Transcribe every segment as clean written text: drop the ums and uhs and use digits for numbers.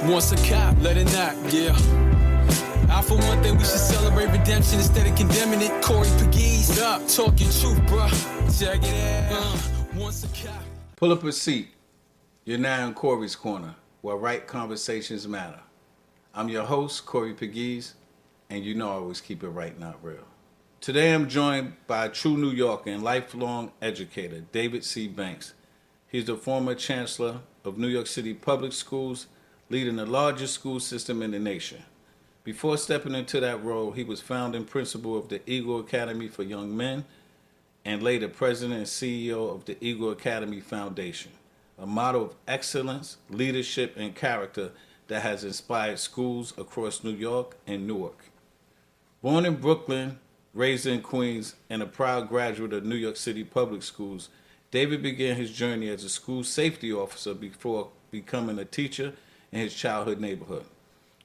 Once a cop, let it knock, yeah. I for one think we should celebrate redemption instead of condemning it. Corey Pegues, what up? Talking truth, bruh. Check it out. Once a cop. Pull up a seat. You're now in Corey's Corner, where right conversations matter. I'm your host, Corey Pegues, and you know I always keep it right, not real. Today I'm joined by a true New Yorker and lifelong educator, David C. Banks. He's the former Chancellor of New York City Public Schools, leading the largest school system in the nation. Before stepping into that role, he was founding principal of the Eagle Academy for Young Men and later president and CEO of the Eagle Academy Foundation, a model of excellence, leadership, and character that has inspired schools across New York and Newark. Born in Brooklyn, raised in Queens, and a proud graduate of New York City Public Schools, David began his journey as a school safety officer before becoming a teacher in his childhood neighborhood.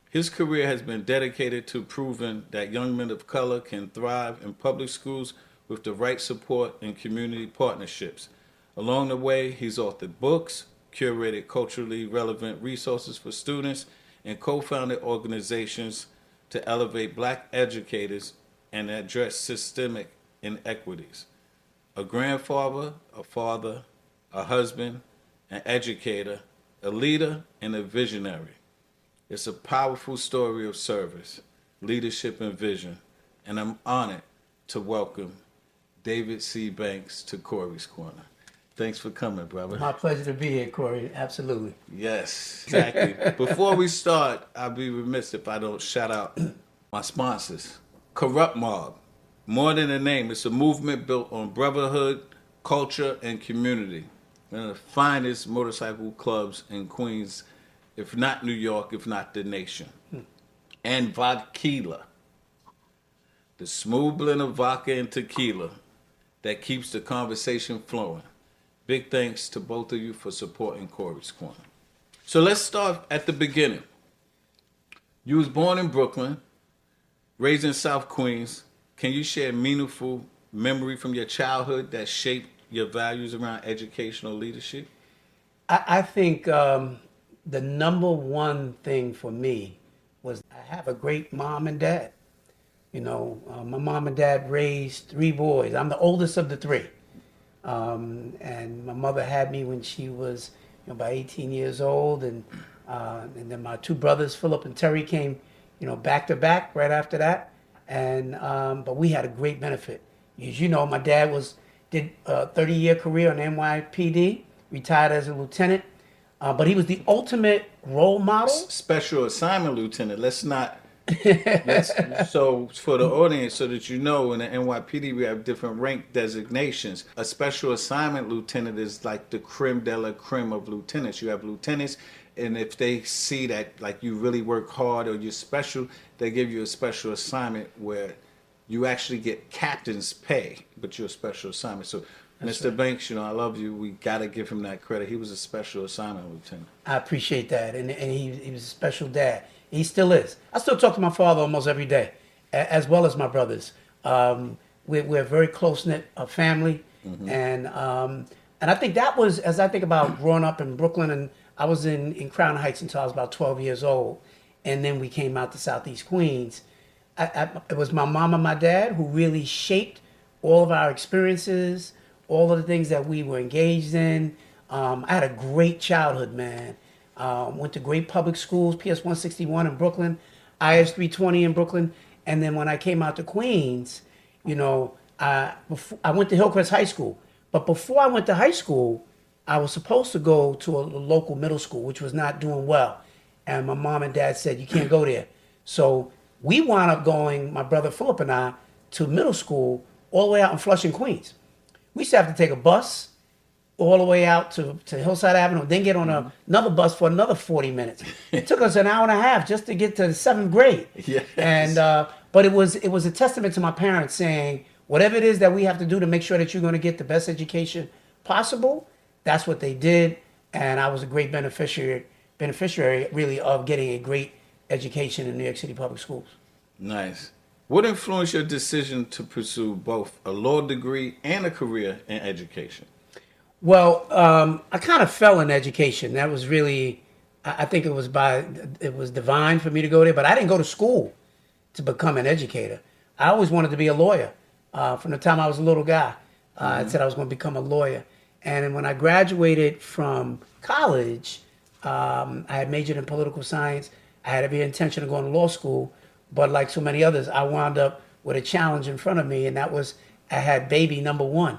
His career has been dedicated to proving that young men of color can thrive in public schools with the right support and community partnerships. Along the way, he's authored books, curated culturally relevant resources for students, and co-founded organizations to elevate Black educators and address systemic inequities. A grandfather, a father, a husband, an educator, a leader, and a visionary. It's a powerful story of service, leadership, and vision, and I'm honored to welcome David C. Banks to Corey's Corner. Thanks for coming, brother. My pleasure to be here, Corey. Absolutely. Yes, exactly. Before we start, I'd be remiss if I don't shout out my sponsors. Corrupt Mob. More than a name, it's a movement built on brotherhood, culture, and community. One of the finest motorcycle clubs in Queens, if not New York, if not the nation. And Vodquila, the smooth blend of vodka and tequila that keeps the conversation flowing. Big thanks to both of you for supporting Corey's Corner. So let's start at the beginning. You was born in Brooklyn, raised in South Queens. Can you share a meaningful memory from your childhood that shaped your values around educational leadership? I think the number one thing for me was I have a great mom and dad. You know, my mom and dad raised three boys. I'm the oldest of the three. And my mother had me when she was about 18 years old. And then my two brothers, Philip and Terry, came, back to back right after that. And but we had a great benefit. As you know, my dad did a 30-year career on NYPD, retired as a lieutenant. But he was the ultimate role model. Special assignment lieutenant. So for the audience, so that you know, in the NYPD we have different rank designations. A special assignment lieutenant is like the creme de la creme of lieutenants. You have lieutenants, and if they see that like you really work hard or you're special, they give you a special assignment where you actually get captain's pay, but you're a special assignment. So that's Mr. Right. Banks, I love you. We got to give him that credit. He was a special assignment lieutenant. I appreciate that. And he was a special dad. He still is. I still talk to my father almost every day, as well as my brothers. We're a very close-knit family. Mm-hmm. And I think that was, as I think about growing up in Brooklyn, and I was in Crown Heights until I was about 12 years old. And then we came out to Southeast Queens. It was my mom and my dad who really shaped all of our experiences, all of the things that we were engaged in. I had a great childhood, man. Went to great public schools, PS 161 in Brooklyn, IS 320 in Brooklyn. And then when I came out to Queens, I went to Hillcrest High School. But before I went to high school, I was supposed to go to a local middle school, which was not doing well. And my mom and dad said, you can't go there. So we wound up going, my brother Philip and I, to middle school all the way out in Flushing, Queens. We used to have to take a bus all the way out to Hillside Avenue, then get on another bus for another 40 minutes. It took us an hour and a half just to get to the 7th grade. Yes. And but it was a testament to my parents saying, whatever it is that we have to do to make sure that you're going to get the best education possible, that's what they did. And I was a great beneficiary really of getting a great education in New York City public schools. Nice. What influenced your decision to pursue both a law degree and a career in education? Well, I kind of fell in education. That was really I think it was divine for me to go there, but I didn't go to school to become an educator. I always wanted to be a lawyer. From the time I was a little guy, I said I was going to become a lawyer. And then when I graduated from college, I had majored in political science. I had every intention of going to law school, but like so many others, I wound up with a challenge in front of me, and that was I had baby number one.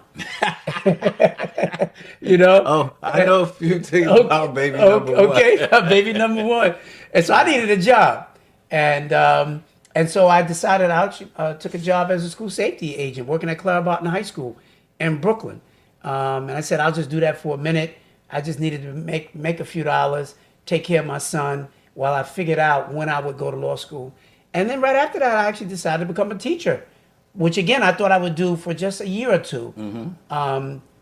You know? Oh, I know a few things about baby number one. Okay, baby number one. And so I needed a job. And so I decided I took a job as a school safety agent working at Clara Barton High School in Brooklyn. And I said, I'll just do that for a minute. I just needed to make a few dollars, take care of my son while I figured out when I would go to law school. And then right after that, I actually decided to become a teacher, which again, I thought I would do for just a year or two.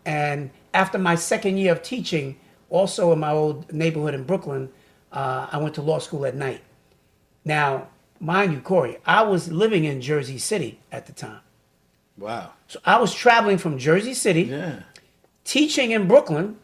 And after my second year of teaching, also in my old neighborhood in Brooklyn, I went to law school at night. Now, mind you, Corey, I was living in Jersey City at the time. Wow. So I was traveling from Jersey City, teaching in Brooklyn,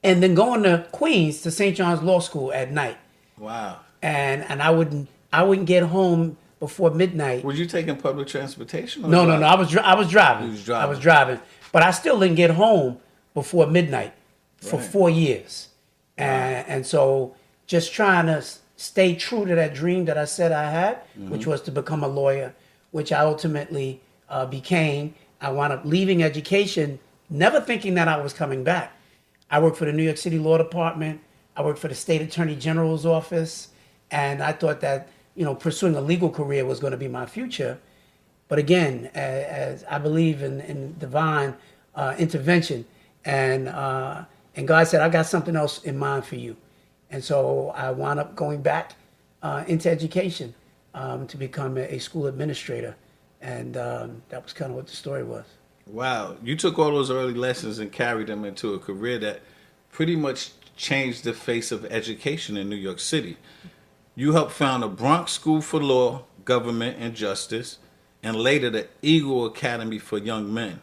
and then going to Queens to St. John's Law School at night. Wow. And I wouldn't get home before midnight. Were you taking public transportation? No. I was driving. You was driving. I was driving, but I still didn't get home before midnight for 4 years. And so just trying to stay true to that dream that I said I had, which was to become a lawyer, which I ultimately became. I wound up leaving education, never thinking that I was coming back. I worked for the New York City Law Department. I worked for the State Attorney General's office. And I thought that, pursuing a legal career was going to be my future. But again, as I believe in divine intervention, and God said, I got something else in mind for you. And so I wound up going back into education to become a school administrator. And that was kind of what the story was. Wow. You took all those early lessons and carried them into a career that pretty much changed the face of education in New York City. You helped found the Bronx School for Law, Government, and Justice, and later the Eagle Academy for Young Men.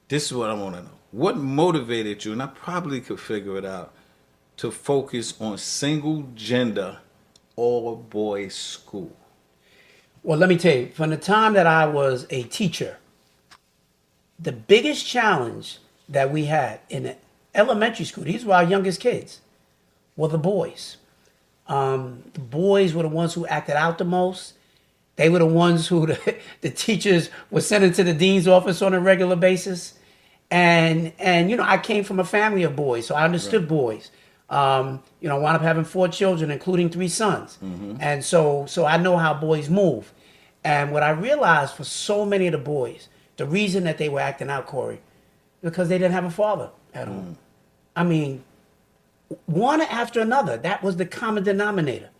This is what I want to know. What motivated you, and I probably could figure it out, to focus on single-gender, all-boys school? Well, let me tell you, from the time that I was a teacher, the biggest challenge that we had in the elementary school, these were our youngest kids, were the boys. The boys were the ones who acted out the most. They were the ones who the teachers were sending to the dean's office on a regular basis. And I came from a family of boys, so I understood boys. I wound up having 4 children, including 3 sons. And so I know how boys move. And what I realized for so many of the boys, the reason that they were acting out, Corey, because they didn't have a father at home. I mean, one after another, that was the common denominator.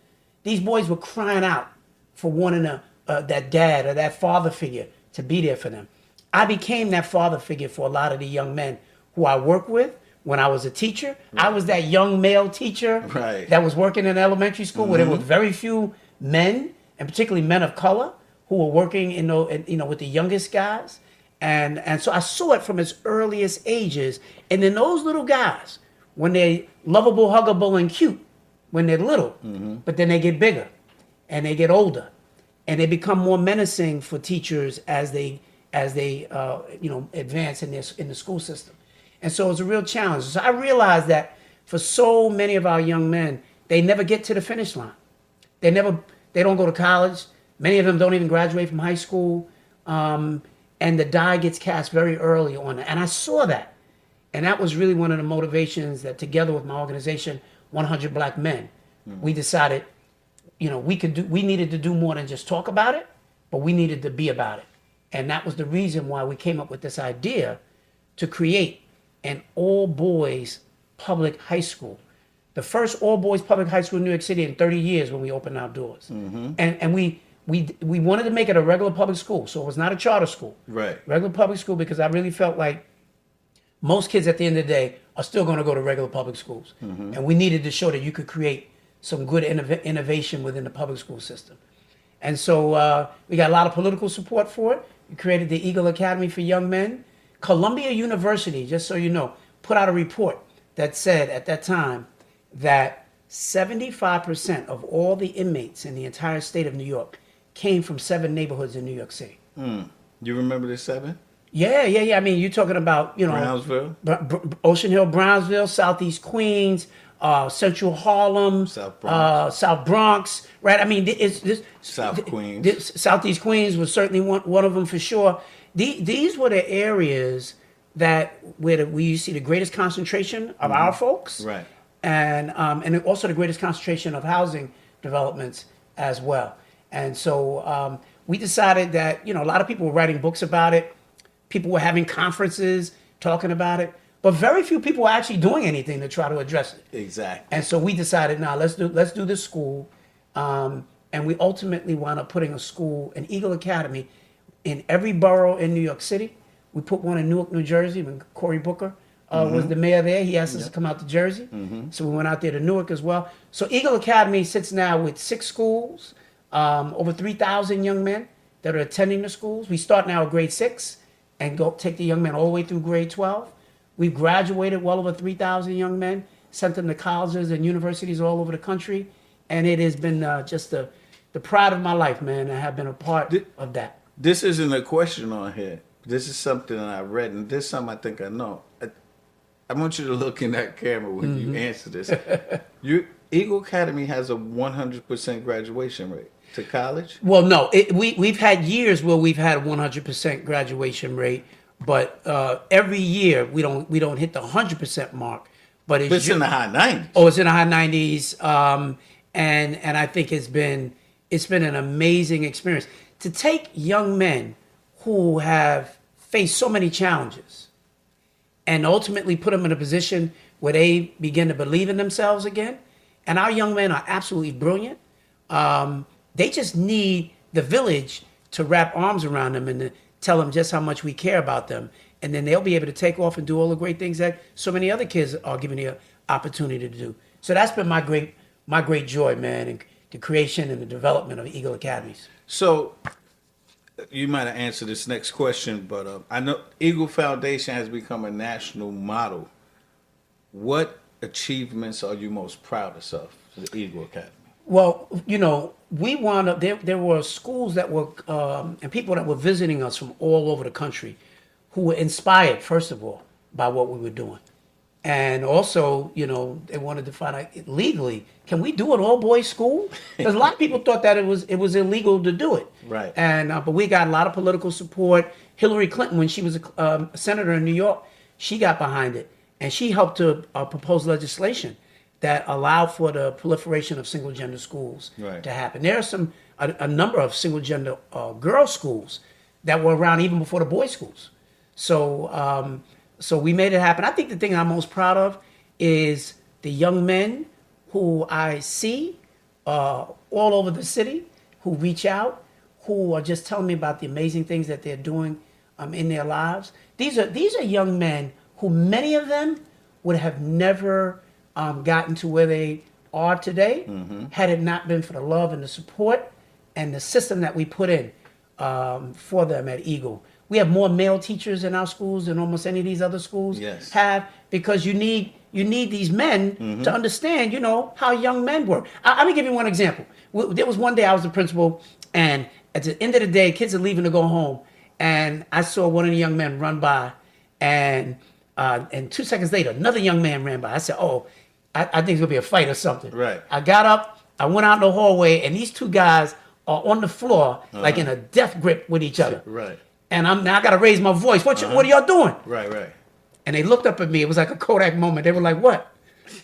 These boys were crying out for wanting that dad or that father figure to be there for them. I became that father figure for a lot of the young men who I work with. When I was a teacher, I was that young male teacher that was working in elementary school where there were very few men, and particularly men of color, who were working with the youngest guys. And so I saw it from its earliest ages. And then those little guys, when they're lovable, huggable, and cute, when they're little, but then they get bigger and they get older, and they become more menacing for teachers as they advance in the school system. And so it's a real challenge. So I realized that for so many of our young men, they never get to the finish line. They don't go to college. Many of them don't even graduate from high school. And the die gets cast very early on. And I saw that. And that was really one of the motivations that, together with my organization, 100 Black Men, we decided, we needed to do more than just talk about it, but we needed to be about it. And that was the reason why we came up with this idea to create an all-boys public high school. The first all-boys public high school in New York City in 30 years when we opened our doors. And we wanted to make it a regular public school, so it was not a charter school. Right. Regular public school, because I really felt like most kids at the end of the day are still going to go to regular public schools. And we needed to show that you could create some good innovation within the public school system. And so we got a lot of political support for it. We created the Eagle Academy for Young Men. Columbia University, just so you know, put out a report that said at that time that 75% of all the inmates in the entire state of New York came from 7 neighborhoods in New York City. You remember the 7? Yeah. I mean, you're talking about, Brownsville, Ocean Hill, Brownsville, Southeast Queens, Central Harlem, South Bronx, right? I mean, it's this South Queens. Southeast Queens was certainly one of them for sure. These were the areas where we see the greatest concentration of our folks, right? And also the greatest concentration of housing developments as well. And so we decided that a lot of people were writing books about it. People were having conferences talking about it, but very few people were actually doing anything to try to address it. Exactly. And so we decided, now let's do this school, and we ultimately wound up putting a school, an Eagle Academy, in every borough in New York City. We put one in Newark, New Jersey, when Cory Booker was the mayor there. He asked us to come out to Jersey, so we went out there to Newark as well. So Eagle Academy sits now with 6 schools, over 3,000 young men that are attending the schools. We start now at grade 6 and go take the young men all the way through grade 12. We've graduated well over 3,000 young men, sent them to colleges and universities all over the country, and it has been just the pride of my life, man. I have been a part of that. This isn't a question on here. This is something that I read, and this is something I think I know. I want you to look in that camera when you answer this. Your Eagle Academy has a 100% graduation rate to college? Well, no. We've had years where we've had a 100% graduation rate, but every year we don't hit the 100% mark. But it's in the high 90s. Oh, it's in the high 90s, and I think it's been an amazing experience to take young men who have faced so many challenges and ultimately put them in a position where they begin to believe in themselves again. And our young men are absolutely brilliant. They just need the village to wrap arms around them and to tell them just how much we care about them. And then they'll be able to take off and do all the great things that so many other kids are given the opportunity to do. So that's been my great joy, man, and the creation and the development of Eagle Academies. So you might have answered this next question, but I know Eagle Foundation has become a national model. What achievements are you most proudest of for the Eagle Academy? Well, we wound up, there were schools that were, and people that were visiting us from all over the country who were inspired, first of all, by what we were doing. And also, they wanted to find out legally, can we do an all-boys school? Because a lot of people thought that it was illegal to do it. Right. And but we got a lot of political support. Hillary Clinton, when she was a senator in New York, she got behind it, and she helped to propose legislation that allowed for the proliferation of single-gender schools to happen. There are a number of single-gender girls' schools that were around even before the boys' schools. So we made it happen. I think the thing I'm most proud of is the young men who I see all over the city who reach out, who are just telling me about the amazing things that they're doing in their lives. These are young men who many of them would have never gotten to where they are today had it not been for the love and the support and the system that we put in for them at Eagle. We have more male teachers in our schools than almost any of these other schools have, because you need these men to understand, how young men work. Let me give you one example. There was one day I was the principal, and at the end of the day, kids are leaving to go home, and I saw one of the young men run by, and 2 seconds later, another young man ran by. I said, "Oh, I think it's gonna be a fight or something." Right. I got up, I went out in the hallway, and these two guys are on the floor like in a death grip with each other. Right. And I got to raise my voice. What are y'all doing? Right. And they looked up at me. It was like a Kodak moment. They were like, "What?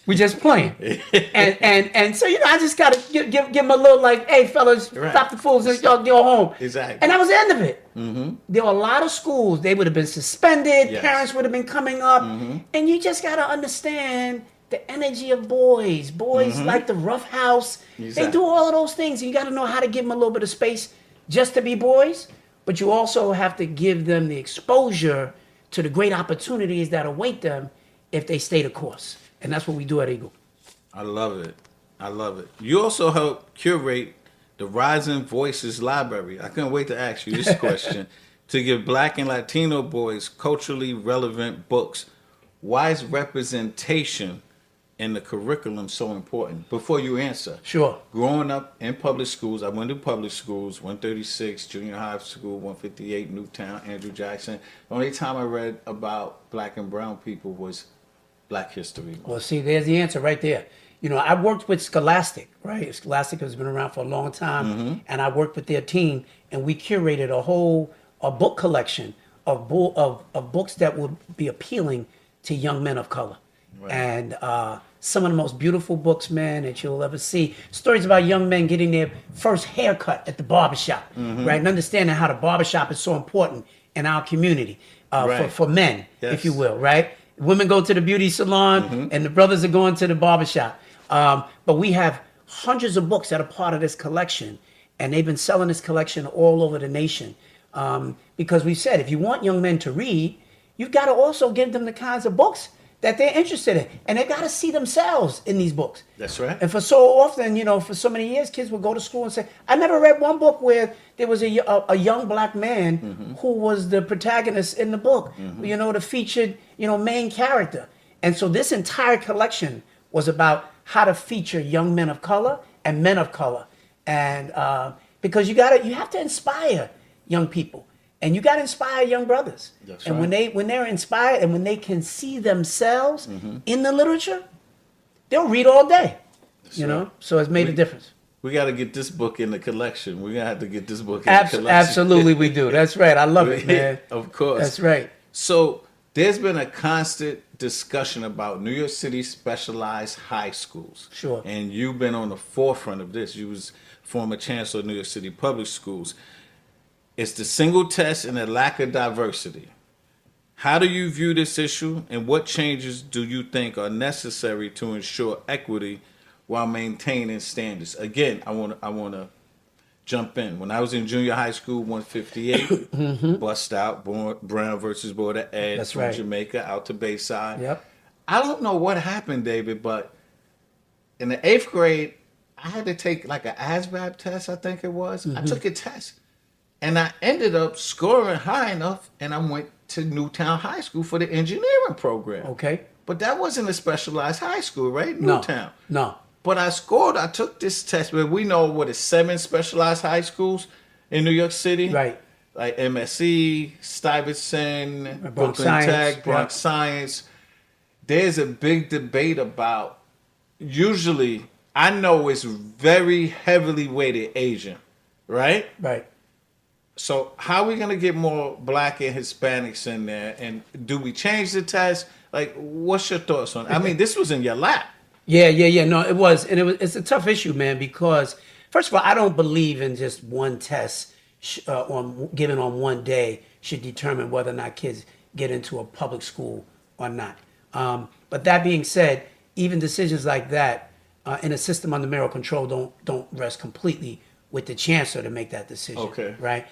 We just playing." and so I just got to give them a little like, "Hey fellas, stop the fools and y'all go home." Exactly. And that was the end of it. There were a lot of schools. They would have been suspended. Yes. Parents would have been coming up. And you just got to understand the energy of boys. Boys like the rough house. Exactly. They do all of those things. And you got to know how to give them a little bit of space just to be boys. But you also have to give them the exposure to the great opportunities that await them if they stay the course. And that's what we do at Eagle. I love it. You also help curate the Rising Voices Library. I couldn't wait to ask you this question. To give Black and Latino boys culturally relevant books. Why is representation and the curriculum so important? Before you answer. Sure. Growing up in public schools, I went to public schools, 136, junior high school, 158, Newtown, Andrew Jackson. The only time I read about black and brown people was Black History Month. Well, see, there's the answer right there. You know, I worked with Scholastic, right? Scholastic has been around for a long time, and I worked with their team, and we curated a book collection of books that would be appealing to young men of color. Right. And some of the most beautiful books, man, that you'll ever see. Stories about young men getting their first haircut at the barbershop, right? And understanding how the barbershop is so important in our community for men, if you will, right? Women go to the beauty salon, and the brothers are going to the barbershop. But we have hundreds of books that are part of this collection, and they've been selling this collection all over the nation. Because we said, if you want young men to read, you've got to also give them the kinds of books that they're interested in. And they've got to see themselves in these books. That's right. And for so often, you know, for so many years, kids would go to school and say, I never read one book where there was a young black man who was the protagonist in the book, you know, the featured, you know, main character. And so this entire collection was about how to feature young men of color and men of color. And because you have to inspire young people. And you got to inspire young brothers. That's and right. when they're inspired and when they can see themselves in the literature, they'll read all day. That's you know, so it's made a difference. We got to get this book in the collection. We're going to have to get this book in the collection. Absolutely, we do. That's right. I love it, man. Of course. That's right. So there's been a constant discussion about New York City specialized high schools. Sure. And you've been on the forefront of this. You was former chancellor of New York City Public Schools. It's the single test and the lack of diversity. How do you view this issue, and what changes do you think are necessary to ensure equity while maintaining standards? Again, I want to jump in. When I was in junior high school, 158, bust out, Brown versus Board of Ed. That's from right. Jamaica out to Bayside. Yep. I don't know what happened, David, but in the 8th grade, I had to take like an ASVAB test, I think it was. I took a test. And I ended up scoring high enough, and I went to Newtown High School for the engineering program. Okay. But that wasn't a specialized high school, right? Newtown. No. But I took this test, where we know what is 7 specialized high schools in New York City. Right. Like MSE, Stuyvesant, Bronx Brooklyn Science, Tech, Bronx Science. There's a big debate about, usually, I know it's very heavily weighted Asian, right? Right. So how are we going to get more black and Hispanics in there? And do we change the test? Like, what's your thoughts on it? I mean, this was in your lap. Yeah. No, it was. And it's a tough issue, man, because first of all, I don't believe in just one test given on one day should determine whether or not kids get into a public school or not. But that being said, even decisions like that in a system under mayoral control don't rest completely with the chancellor to make that decision. Okay. Right?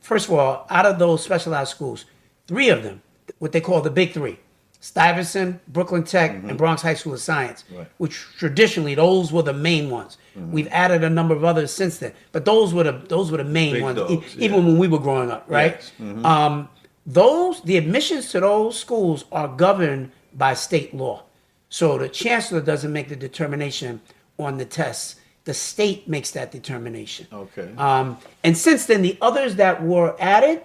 First of all, out of those specialized schools, 3 of them, what they call the big 3, Stuyvesant, Brooklyn Tech, and Bronx High School of Science, which traditionally those were the main ones. We've added a number of others since then, but those were the main big ones, dogs, even when we were growing up, right? Yes. The admissions to those schools are governed by state law. So the chancellor doesn't make the determination on the tests. The state makes that determination. Okay. And since then, the others that were added,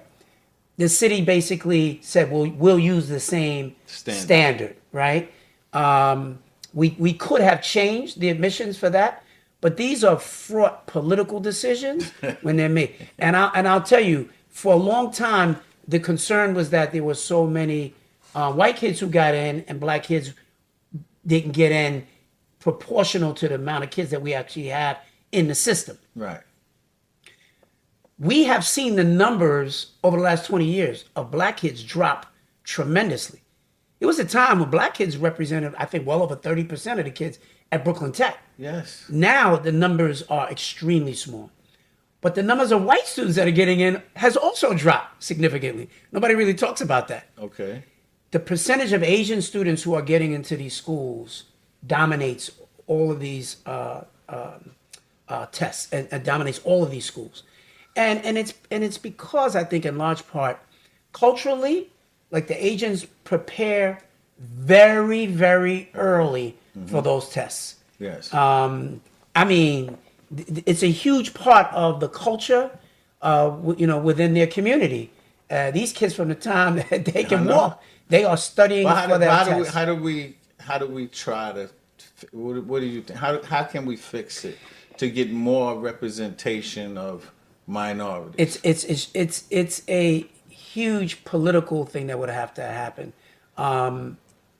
the city basically said, well, we'll use the same standard, right? We could have changed the admissions for that, but these are fraught political decisions when they're made. And I'll tell you, for a long time, the concern was that there were so many white kids who got in and black kids didn't get in proportional to the amount of kids that we actually have in the system. Right. We have seen the numbers over the last 20 years of black kids drop tremendously. It was a time when black kids represented, I think, well over 30% of the kids at Brooklyn Tech. Yes. Now the numbers are extremely small. But the numbers of white students that are getting in has also dropped significantly. Nobody really talks about that. Okay. The percentage of Asian students who are getting into these schools dominates all of these tests and dominates all of these schools. And it's because I think in large part culturally, like the Asians prepare very, very early for those tests. Yes. I mean, it's a huge part of the culture, within their community. These kids, from the time that they can know. walk, they are studying Well, for that test. how do we try to? What do you think? How can we fix it to get more representation of minorities? It's a huge political thing that would have to happen,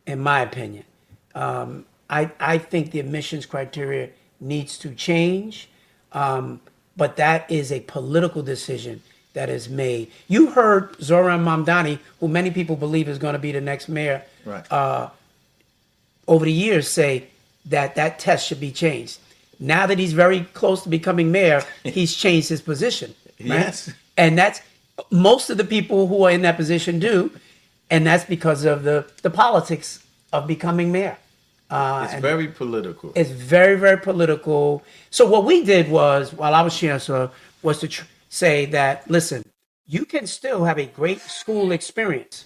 in my opinion. I think the admissions criteria needs to change, but that is a political decision that is made. You heard Zoran Mamdani, who many people believe is going to be the next mayor, Right. over the years say that that test should be changed. Now that he's very close to becoming mayor, he's changed his position. Right? Yes. And that's most of the people who are in that position do, and that's because of the politics of becoming mayor. It's very political. It's very, very political. So what we did was, while I was chancellor, was to say that, listen, you can still have a great school experience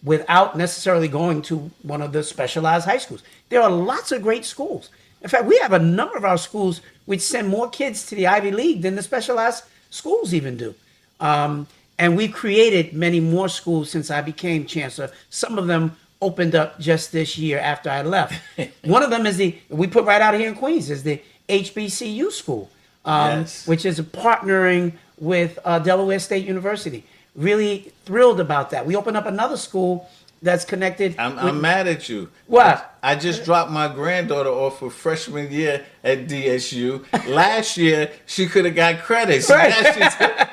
without necessarily going to one of the specialized high schools. There are lots of great schools. In fact, we have a number of our schools which send more kids to the Ivy League than the specialized schools even do. And we've created many more schools since I became chancellor. Some of them opened up just this year after I left. One of them is we put right out here in Queens, is the HBCU school, Yes. which is partnering with Delaware State University. Really thrilled about that. We opened up another school that's connected. I'm mad at you. What? I just dropped my granddaughter off for freshman year at DSU. Last year, she could have got credits. Right.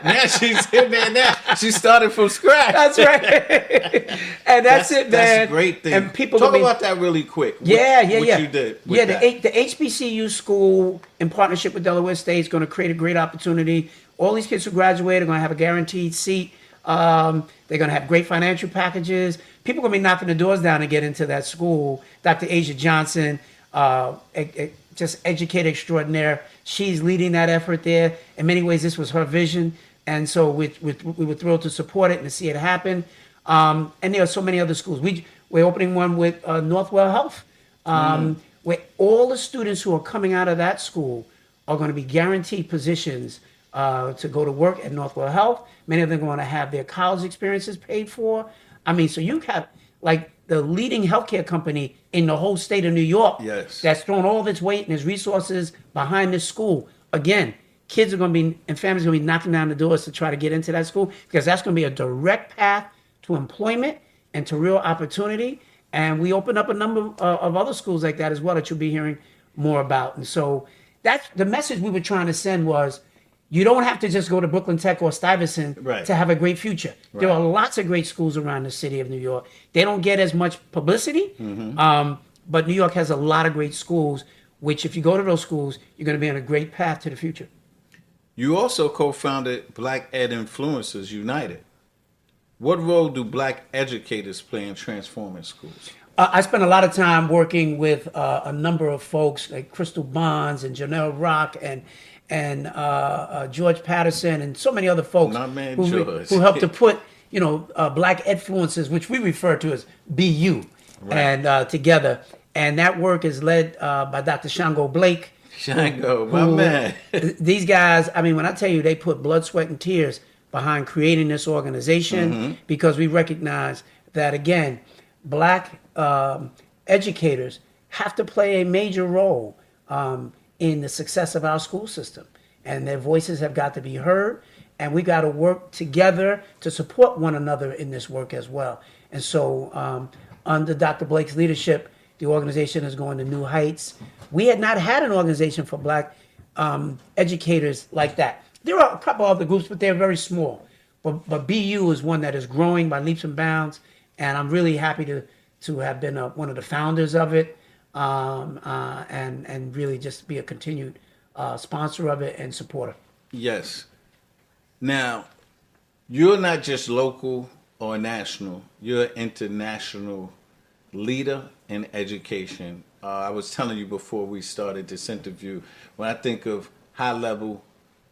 Now she's in there now. She started from scratch. That's right. And that's it, man. That's a great thing. And people Talk will be- about that really quick. What Yeah. you did with that. The HBCU school, in partnership with Delaware State, is going to create a great opportunity. All these kids who graduate are going to have a guaranteed seat. They're going to have great financial packages. People are going to be knocking the doors down to get into that school. Dr. Asia Johnson, just educator extraordinaire. She's leading that effort there. In many ways, this was her vision. And so we were thrilled to support it and to see it happen. And there are so many other schools. We're opening one with Northwell Health, where all the students who are coming out of that school are going to be guaranteed positions to go to work at Northwell Health. Many of them are going to have their college experiences paid for. I mean, so you have like the leading healthcare company in the whole state of New York. Yes. That's thrown all of its weight and its resources behind this school. Again, kids are going to be, and families are going to be knocking down the doors to try to get into that school, because that's going to be a direct path to employment and to real opportunity. And we opened up a number of other schools like that as well that you'll be hearing more about. And so that's the message we were trying to send was, you don't have to just go to Brooklyn Tech or Stuyvesant Right. to have a great future. Right. There are lots of great schools around the city of New York. They don't get as much publicity, but New York has a lot of great schools, which if you go to those schools, you're going to be on a great path to the future. You also co-founded Black Ed Influencers United. What role do Black educators play in transforming schools? I spent a lot of time working with a number of folks like Crystal Bonds and Janelle Rock and George Patterson and so many other folks My man who George. helped to put Black Edfluencers, which we refer to as BU, Right. and together. And that work is led by Dr. Shango Blake. Shango, my who- man. These guys, I mean, when I tell you they put blood, sweat, and tears behind creating this organization, because we recognize that, again, Black educators have to play a major role in the success of our school system. And their voices have got to be heard. And we got to work together to support one another in this work as well. And so under Dr. Blake's leadership, the organization is going to new heights. We had not had an organization for Black educators like that. There are a couple other groups, but they're very small. But BU is one that is growing by leaps and bounds. And I'm really happy to have been one of the founders of it. And really just be a continued sponsor of it and supporter. Yes. Now, you're not just local or national. You're an international leader in education. I was telling you before we started this interview, when I think of high-level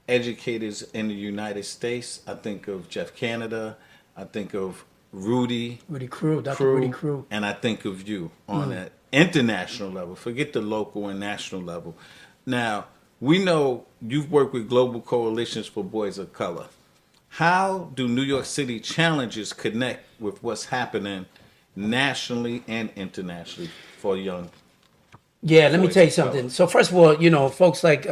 educators in the United States, I think of Jeff Canada, I think of Rudy Crew, Dr. Rudy Crew. and I think of you on that international level. Forget the local and national level. Now, we know you've worked with global coalitions for boys of color. How do New York City challenges connect with what's happening nationally and internationally for young? Yeah, let me boys tell you of color? something. So first of all, you know, folks like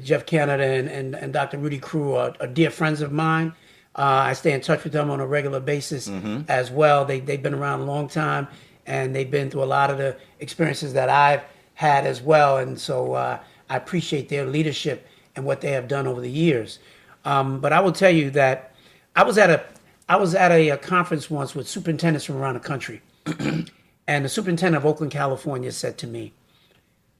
Jeff Canada and Dr. Rudy Crew are dear friends of mine. I stay in touch with them on a regular basis as well. They've been around a long time, and they've been through a lot of the experiences that I've had as well. And so I appreciate their leadership and what they have done over the years. But I will tell you that I was at a conference once with superintendents from around the country, and the superintendent of Oakland, California, said to me,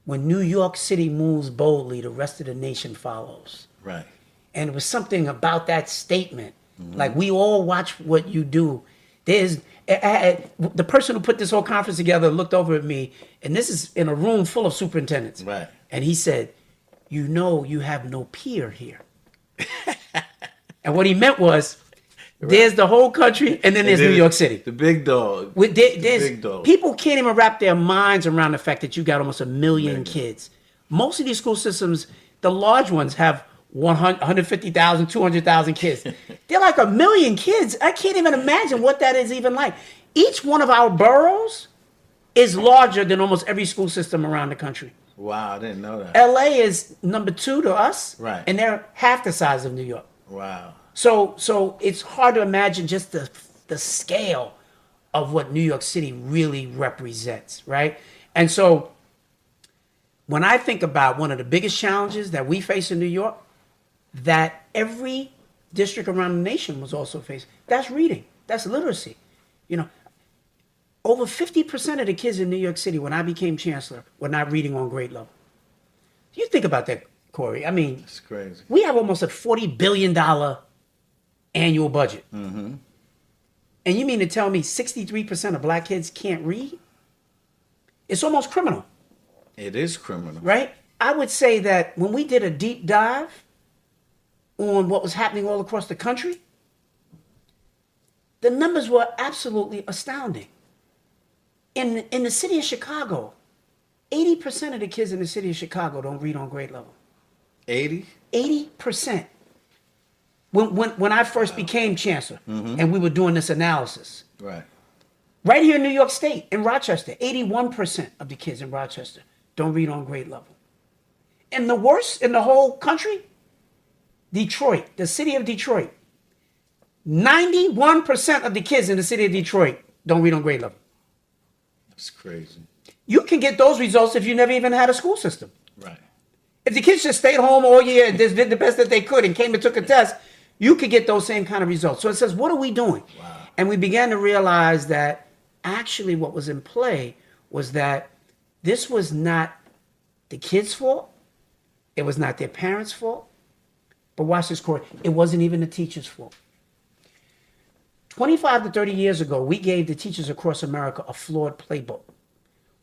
"When New York City moves boldly, the rest of the nation follows." Right. And it was something about that statement. Like, we all watch what you do. There's the person who put this whole conference together looked over at me, and this is in a room full of superintendents. Right. And he said, "You know, you have no peer here." And what he meant was, there's the whole country, and then there's New York City. The big dog. There's big dog. people can't even wrap their minds around the fact that you got almost 1 million kids. Most of these school systems, the large ones, have 150,000, 200,000 kids. They're like 1 million kids. I can't even imagine what that is even like. Each one of our boroughs is larger than almost every school system around the country. Wow, I didn't know that. LA is number 2 to us, Right. and they're half the size of New York. Wow. So it's hard to imagine just the scale of what New York City really represents, right? And so when I think about one of the biggest challenges that we face in New York, that every district around the nation was also facing, that's reading, that's literacy. You know, over 50% of the kids in New York City when I became chancellor were not reading on grade level. You think about that, Corey. I mean, It's crazy. we have almost a $40 billion annual budget. And you mean to tell me 63% of black kids can't read? It's almost criminal, It is criminal. right? I would say that when we did a deep dive on what was happening all across the country, the numbers were absolutely astounding. In the city of Chicago, 80% of the kids in the city of Chicago don't read on grade level. 80? 80%. When I first became chancellor and we were doing this analysis, Right. right here in New York State, in Rochester, 81% of the kids in Rochester don't read on grade level. And the worst in the whole country, Detroit, the city of Detroit, 91% of the kids in the city of Detroit don't read on grade level. That's crazy. You can get those results if you never even had a school system. Right. If the kids just stayed home all year and just did the best that they could and came and took a test, you could get those same kind of results. So it says, what are we doing? Wow. And we began to realize that actually what was in play was that this was not the kids' fault. It was not their parents' fault. But watch this, Corey. It wasn't even the teachers' fault. 25 to 30 years ago, we gave the teachers across America a flawed playbook.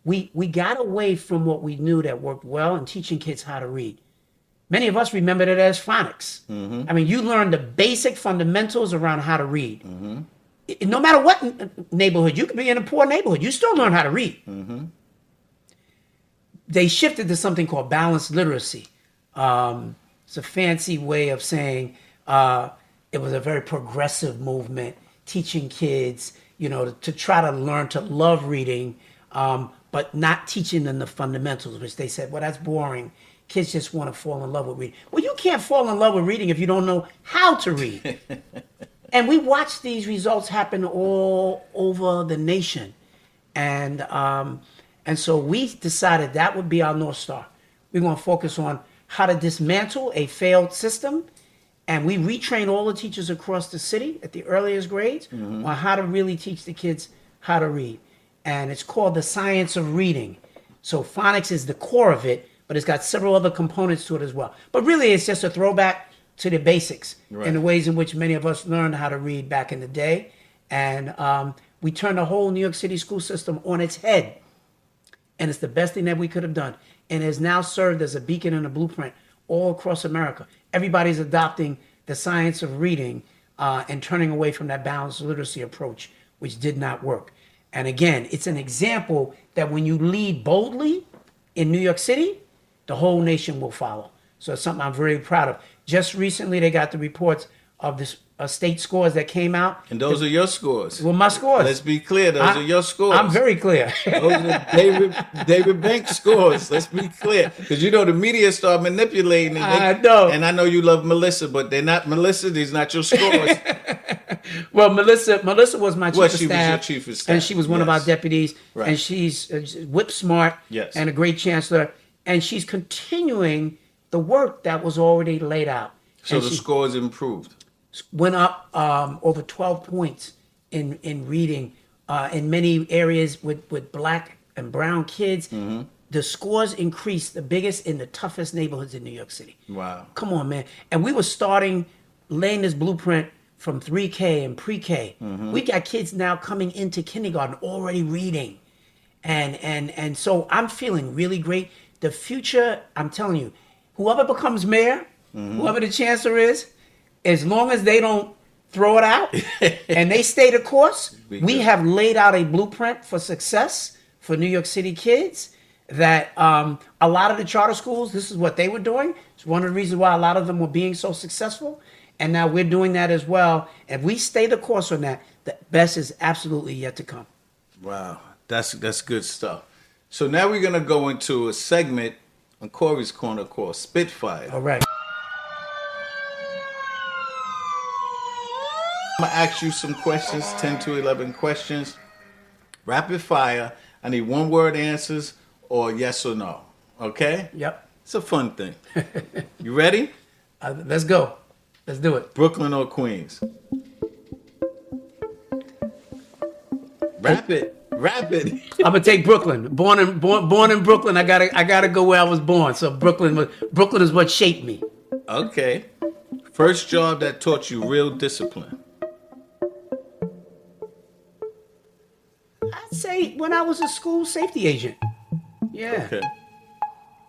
We got away from what we knew that worked well in teaching kids how to read. Many of us remembered it as phonics. I mean, you learn the basic fundamentals around how to read. No matter what neighborhood, you could be in a poor neighborhood, you still learn how to read. They shifted to something called balanced literacy. It's a fancy way of saying it was a very progressive movement, teaching kids, you know, to try to learn to love reading, but not teaching them the fundamentals, which they said, well, that's boring. Kids just want to fall in love with reading. Well, you can't fall in love with reading if you don't know how to read. And we watched these results happen all over the nation. And so we decided that would be our North Star. We're going to focus on how to dismantle a failed system. And we retrain all the teachers across the city at the earliest grades on how to really teach the kids how to read. And it's called the science of reading. So phonics is the core of it, but it's got several other components to it as well. But really, it's just a throwback to the basics and the ways in which many of us learned how to read back in the day. And we turned the whole New York City school system on its head. And it's the best thing that we could have done. And has now served as a beacon and a blueprint all across America. Everybody's adopting the science of reading and turning away from that balanced literacy approach, which did not work. And again, it's an example that when you lead boldly in New York City, the whole nation will follow. So it's something I'm very proud of. Just recently, they got the reports of the state scores that came out. And those are your scores. Well, my scores. Let's be clear. Those are your scores. I'm very clear. Those are David Banks scores. Let's be clear. Because you know the media start manipulating. I know. And I know you love Melissa, but they're not Melissa. These not your scores. Well, Melissa was my chief of staff. She was your chief of staff. And she was one of our deputies. Right. And she's whip smart. Yes. And a great chancellor. And she's continuing the work that was already laid out. So and the scores improved. Went up over 12 points in reading in many areas with black and brown kids. Mm-hmm. The scores increased, the biggest in the toughest neighborhoods in New York City. Wow. Come on, man. And we were laying this blueprint from 3K and pre-K. Mm-hmm. We got kids now coming into kindergarten already reading. And so I'm feeling really great. The future, I'm telling you, whoever becomes mayor, whoever the chancellor is, as long as they don't throw it out and they stay the course, we have laid out a blueprint for success for New York City kids that a lot of the charter schools, this is what they were doing. It's one of the reasons why a lot of them were being so successful. And now we're doing that as well. If we stay the course on that, the best is absolutely yet to come. Wow. That's good stuff. So now we're going to go into a segment on Corey's Corner called Spitfire. All right. I'm going to ask you some questions, 10 to 11 questions. Rapid fire. I need one word answers or yes or no. Okay? Yep. It's a fun thing. You ready? Let's go. Let's do it. Brooklyn or Queens? Rapid. I'm gonna take Brooklyn. Born in Brooklyn. I gotta go where I was born. So Brooklyn is what shaped me. Okay. First job that taught you real discipline. I'd say when I was a school safety agent. Yeah. Okay.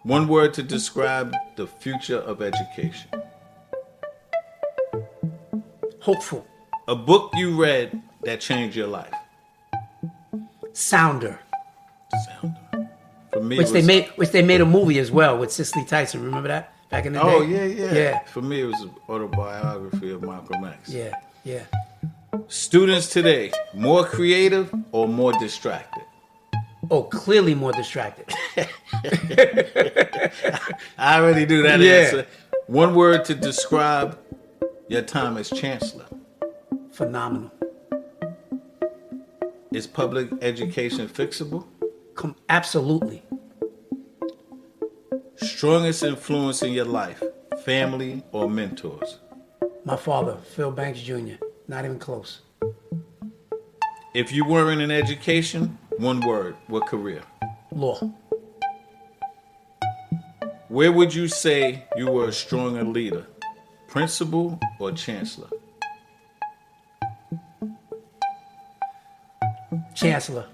One word to describe the future of education. Hopeful. A book you read that changed your life. Sounder. For me, which they made a movie as well with Cicely Tyson. Remember that back in the day? Oh yeah. For me, it was an autobiography of Malcolm X. Yeah. Students today, more creative or more distracted? Oh, clearly more distracted. I already knew that answer. One word to describe your time as chancellor. Phenomenal. Is public education fixable? Absolutely. Strongest influence in your life, family or mentors? My father, Phil Banks Jr. Not even close. If you weren't in education, one word, what career? Law. Where would you say you were a stronger leader, principal or chancellor? Chancellor.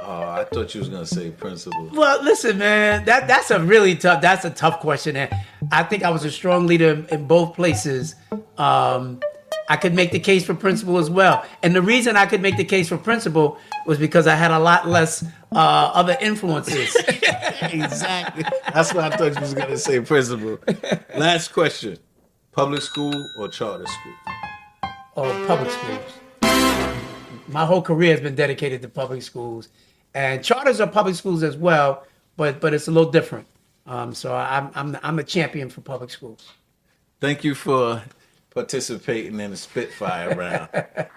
Oh, I thought you was gonna say principal. Well, listen, man, that's a tough question. And I think I was a strong leader in both places. I could make the case for principal as well. And the reason I could make the case for principal was because I had a lot less other influences. Exactly. That's why I thought you was gonna say principal. Last question: public school or charter school? Oh, public schools. My whole career has been dedicated to public schools, and charters are public schools as well, but it's a little different. So I'm a champion for public schools. Thank you for participating in the Spitfire round.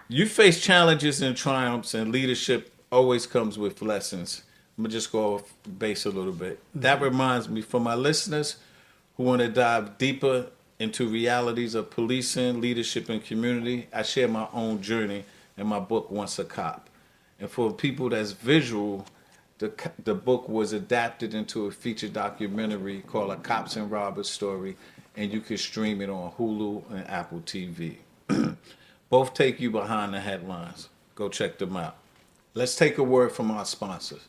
You face challenges and triumphs, and leadership always comes with lessons. I'm gonna just go off base a little bit. That reminds me, for my listeners who want to dive deeper into realities of policing, leadership, and community, I share my own journey in my book, Once a Cop. And for people that's visual, the book was adapted into a feature documentary called A Cops and Robbers Story, and you can stream it on Hulu and Apple TV. Both take you behind the headlines. Go check them out. Let's take a word from our sponsors.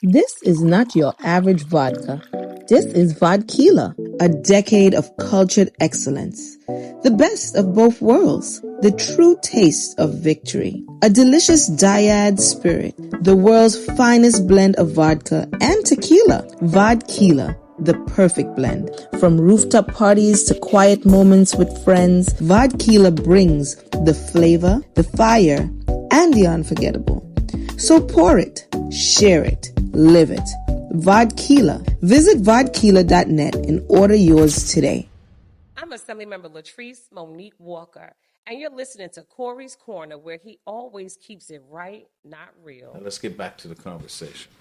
This is not your average vodka. This is vodka. A decade of cultured excellence. The best of both worlds. The true taste of victory. A delicious dyad spirit. The world's finest blend of vodka and tequila. Vodquila, the perfect blend. From rooftop parties to quiet moments with friends, Vodquila brings the flavor, the fire, and the unforgettable. So pour it, share it, live it. Vodquila. Visit vodquila.net and order yours today. I'm Assemblymember Latrice Monique Walker, and you're listening to Corey's Corner, where he always keeps it right, not real. Now let's get back to the conversation.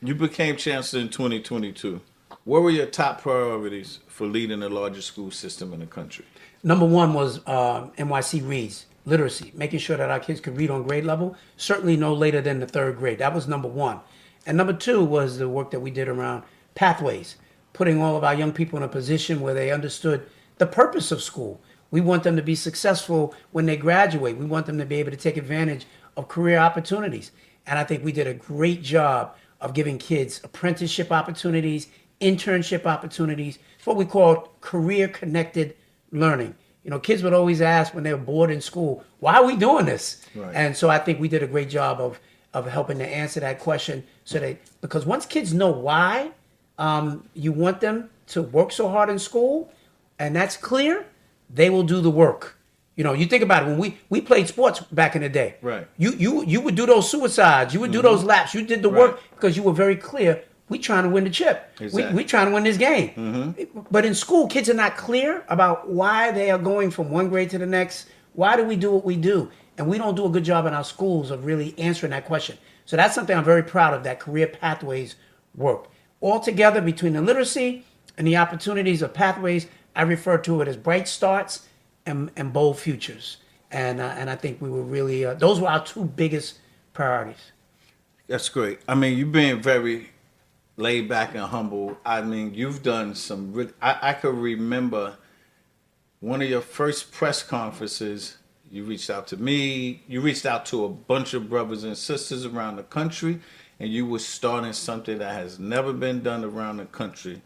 You became chancellor in 2022. What were your top priorities for leading the largest school system in the country? Number one was NYC Reads, literacy, making sure that our kids could read on grade level, certainly no later than the third grade. That was number one. And number two was the work that we did around pathways, putting all of our young people in a position where they understood the purpose of school. We want them to be successful when they graduate. We want them to be able to take advantage of career opportunities. And I think we did a great job of giving kids apprenticeship opportunities, internship opportunities, what we call career-connected learning. You know, kids would always ask when they were bored in school, why are we doing this? Right. And so I think we did a great job of helping to answer that question, because once kids know why you want them to work so hard in school, and that's clear, they will do the work. You know, you think about it, when we played sports back in the day, right? You would do those suicides, you would do those laps, you did the work because you were very clear. We trying to win the chip. Exactly. We trying to win this game. But in school, kids are not clear about why they are going from one grade to the next. Why do we do what we do? And we don't do a good job in our schools of really answering that question. So that's something I'm very proud of, that career pathways work. Altogether, between the literacy and the opportunities of pathways, I refer to it as bright starts and bold futures. And I think we were really, those were our two biggest priorities. That's great. I mean, you've been very laid back and humble. I mean, you've done some really, I could remember one of your first press conferences. You reached out to me, you reached out to a bunch of brothers and sisters around the country, and you were starting something that has never been done around the country,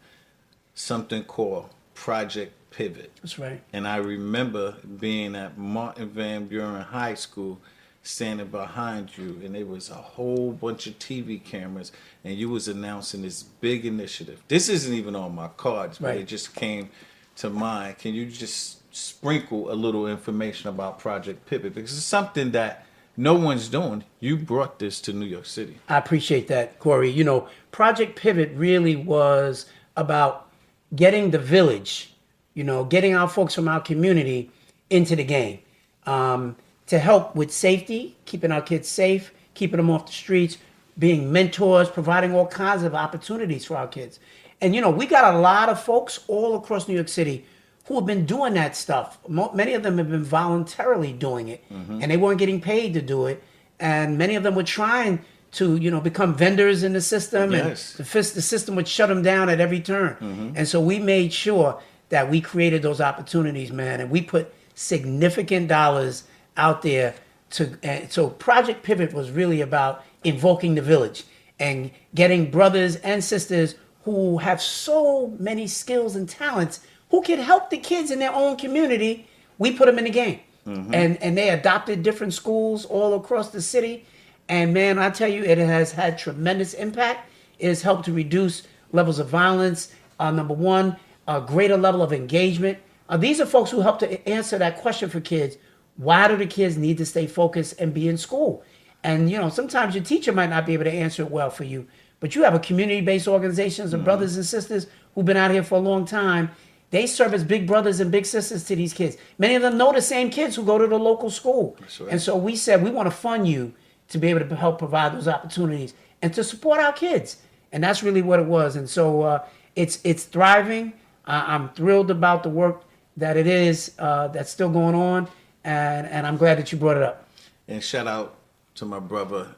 something called Project Pivot. That's right. And I remember being at Martin Van Buren High School, standing behind you, and there was a whole bunch of TV cameras, and you was announcing this big initiative. This isn't even on my cards, but it just came to mind. Can you just sprinkle a little information about Project Pivot? Because it's something that no one's doing. You brought this to New York City. I appreciate that, Corey. You know, Project Pivot really was about getting the village, you know, getting our folks from our community into the game, to help with safety, keeping our kids safe, keeping them off the streets, being mentors, providing all kinds of opportunities for our kids. And, you know, we got a lot of folks all across New York City who have been doing that stuff. Many of them have been voluntarily doing it, and they weren't getting paid to do it. And many of them were trying to, you know, become vendors in the system, and the system would shut them down at every turn. And so we made sure that we created those opportunities, man, and we put significant dollars out there so Project Pivot was really about invoking the village and getting brothers and sisters who have so many skills and talents who can help the kids in their own community. We put them in the game. And they adopted different schools all across the city. And man, I tell you, it has had tremendous impact. It has helped to reduce levels of violence. Number one, a greater level of engagement. These are folks who help to answer that question for kids. Why do the kids need to stay focused and be in school? And, you know, sometimes your teacher might not be able to answer it well for you, but you have a community-based organizations of brothers and sisters who've been out here for a long time. They serve as big brothers and big sisters to these kids. Many of them know the same kids who go to the local school. Right. And so we said, we want to fund you to be able to help provide those opportunities and to support our kids. And that's really what it was. And so it's thriving. I'm thrilled about the work that it is that's still going on. And I'm glad that you brought it up. And shout out to my brother,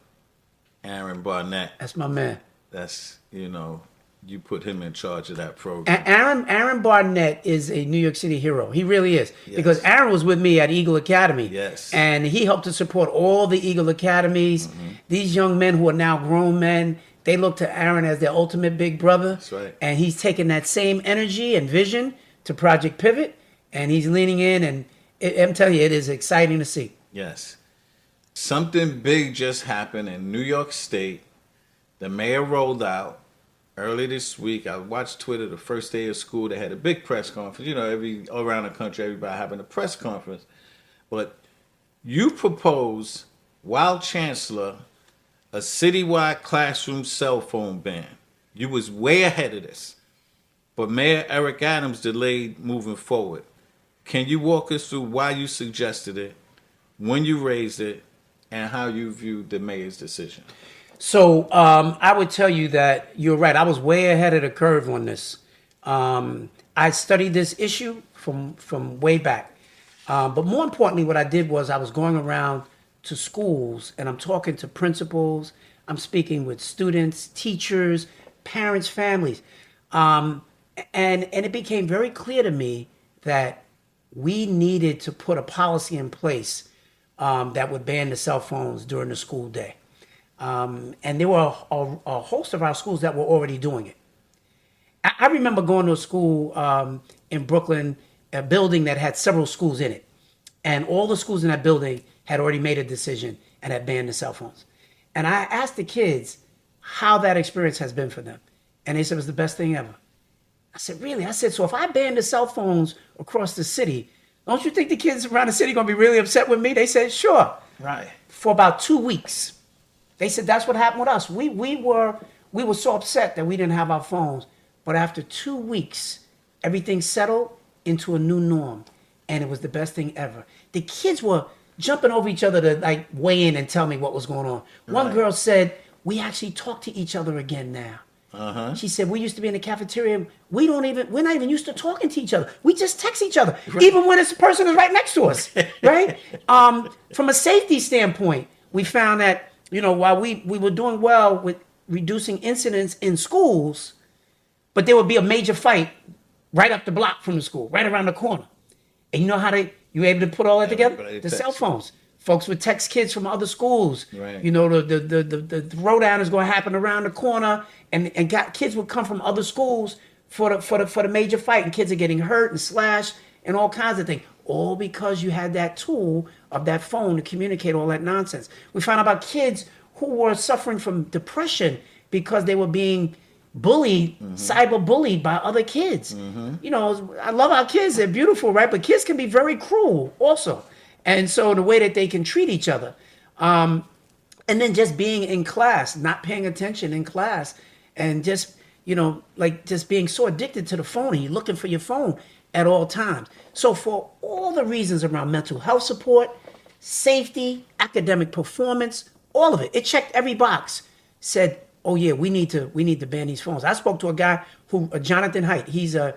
Aaron Barnett. That's my man. That's, you know, you put him in charge of that program. Aaron Barnett is a New York City hero. He really is. Yes. Because Aaron was with me at Eagle Academy. Yes. And he helped to support all the Eagle Academies. These young men who are now grown men, they look to Aaron as their ultimate big brother. That's right. And he's taking that same energy and vision to Project Pivot, and he's leaning in, and I'm telling you, it is exciting to see. Yes. Something big just happened in New York State. The mayor rolled out early this week. I watched Twitter the first day of school. They had a big press conference. You know, all around the country, everybody having a press conference. But you proposed, while Chancellor, a citywide classroom cell phone ban. You was way ahead of this. But Mayor Eric Adams delayed moving forward. Can you walk us through why you suggested it, when you raised it, and how you viewed the mayor's decision? So I would tell you that you're right. I was way ahead of the curve on this. I studied this issue from way back. But more importantly, what I did was I was going around to schools and I'm talking to principals. I'm speaking with students, teachers, parents, families. And it became very clear to me that we needed to put a policy in place that would ban the cell phones during the school day. And there were a host of our schools that were already doing it. I remember going to a school in Brooklyn, a building that had several schools in it. And all the schools in that building had already made a decision and had banned the cell phones. And I asked the kids how that experience has been for them. And they said it was the best thing ever. I said, really? I said, so if I ban the cell phones across the city, don't you think the kids around the city are going to be really upset with me? They said, sure. Right. For about 2 weeks. They said that's what happened with us. We were so upset that we didn't have our phones. But after 2 weeks, everything settled into a new norm. And it was the best thing ever. The kids were jumping over each other to like weigh in and tell me what was going on. One girl said, we actually talk to each other again now. Uh-huh. She said, we used to be in the cafeteria. We're not even used to talking to each other. We just text each other, even when this person is right next to us, right? From a safety standpoint, we found that, you know, while we were doing well with reducing incidents in schools, but there would be a major fight right up the block from the school, right around the corner. And you know how you were able to put all that together? The cell phones. Folks would text kids from other schools. Right. You know, the throwdown is going to happen around the corner, and kids would come from other schools for the major fight, and kids are getting hurt and slashed and all kinds of things, all because you had that tool of that phone to communicate all that nonsense. We found out about kids who were suffering from depression because they were being bullied, cyber bullied by other kids. You know, I love our kids; they're beautiful, right? But kids can be very cruel also. And so the way that they can treat each other. And then just being in class, not paying attention in class, and just, you know, like just being so addicted to the phone and you're looking for your phone at all times. So for all the reasons around mental health support, safety, academic performance, all of it, it checked every box, said, oh yeah, we need to ban these phones. I spoke to a guy Jonathan Haidt, he's a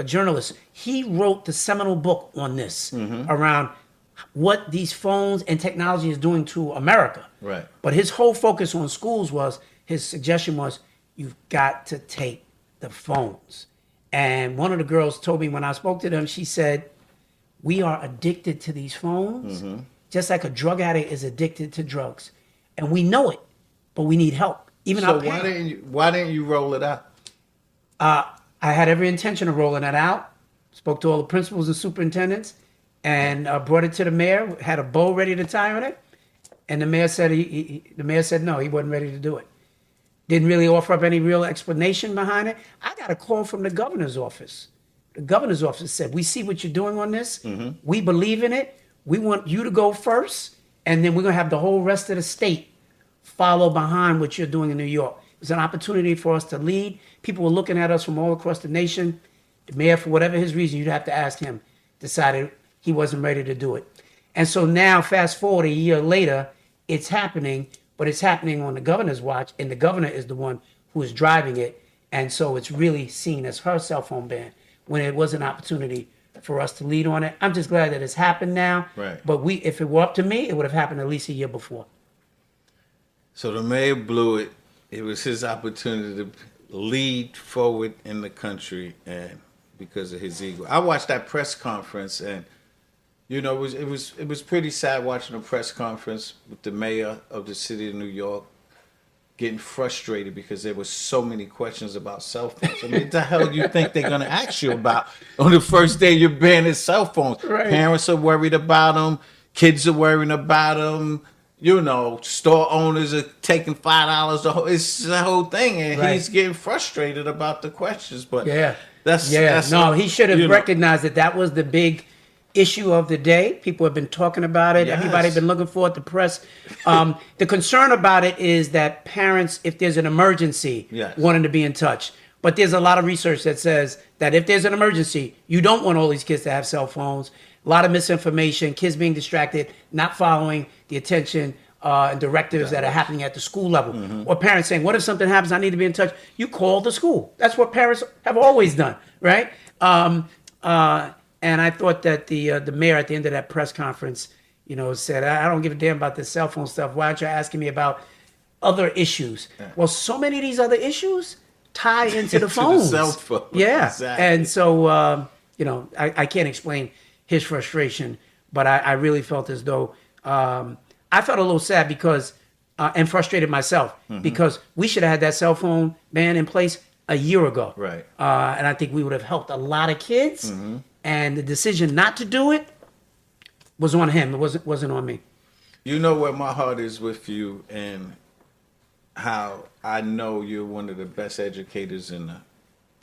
journalist. He wrote the seminal book on this around what these phones and technology is doing to America. Right. But his whole focus on schools his suggestion was, you've got to take the phones. And one of the girls told me when I spoke to them, she said, we are addicted to these phones, just like a drug addict is addicted to drugs. And we know it, but we need help. Even so why didn't you roll it out? I had every intention of rolling that out. Spoke to all the principals and superintendents, and brought it to the mayor. Had a bow ready to tie on it, and the mayor said no, he wasn't ready to do it. Didn't really offer up any real explanation behind it. I got a call from the governor's office. The governor's office said, "We see what you're doing on this. We believe in it. We want you to go first, and then we're gonna have the whole rest of the state follow behind what you're doing in New York." It was an opportunity for us to lead. People were looking at us from all across the nation. The mayor, for whatever his reason, you'd have to ask him, decided he wasn't ready to do it. And so now, fast forward a year later, it's happening, but it's happening on the governor's watch, and the governor is the one who is driving it. And so it's really seen as her cell phone ban when it was an opportunity for us to lead on it. I'm just glad that it's happened now. Right. But if it were up to me, it would have happened at least a year before. So the mayor blew it. It was his opportunity to lead forward in the country, and because of his ego. I watched that press conference, and you know, it was pretty sad watching the press conference with the mayor of the city of New York getting frustrated because there were so many questions about cell phones. I mean, what the hell do you think they're going to ask you about on the first day you're banning cell phones? Right. Parents are worried about them. Kids are worrying about them. You know, store owners are taking $5. It's the whole thing, and Right. he's getting frustrated about the questions. But Yeah. that's no, he should have you know. recognized that was the big issue of the day. People have been talking about it. Yes. Everybody's been looking for it. The press. The concern about it is that parents, if there's an emergency, Yes. wanting to be in touch. But there's a lot of research that says that if there's an emergency, you don't want all these kids to have cell phones. A lot of misinformation, kids being distracted, not following the attention and directives that are happening at the school level. Or parents saying, what if something happens, I need to be in touch? You call the school. That's what parents have always done, right? And I thought that the mayor at the end of that press conference, said, I don't give a damn about this cell phone stuff. Why aren't you asking me about other issues? Yeah. Well, so many of these other issues tie into the phones. The cell phone. Yeah. Exactly. And so, I can't explain his frustration, but I really felt as though I felt a little sad because, and frustrated myself, because we should have had that cell phone ban in place a year ago. Right. And I think we would have helped a lot of kids. And the decision not to do it was on him. It wasn't on me. You know where my heart is with you, and how I know you're one of the best educators in the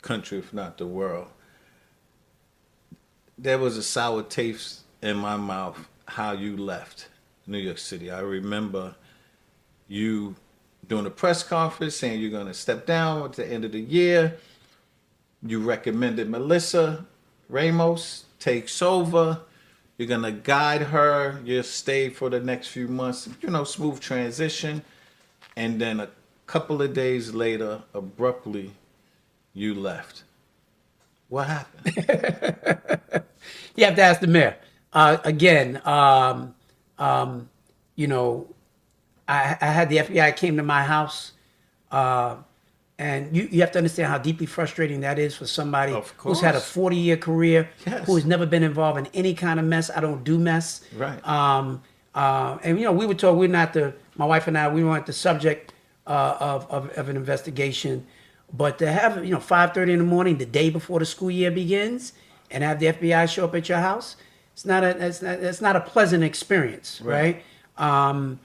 country, if not the world. There was a sour taste in my mouth how you left New York City. I remember you doing a press conference saying you're going to step down at the end of the year. You recommended Melissa Ramos takes over. You're going to guide her. You'll stay for the next few months, smooth transition. And then a couple of days later, abruptly, you left. What happened? You have to ask the mayor. Again, I had the FBI came to my house, and you have to understand how deeply frustrating that is for somebody who's had a 40-year career, who has never been involved in any kind of mess. I don't do mess. Right. And we were told my wife and I, we weren't the subject of an investigation, but to have 5:30 in the morning, the day before the school year begins, and have the FBI show up at your house, it's not a pleasant experience, right? And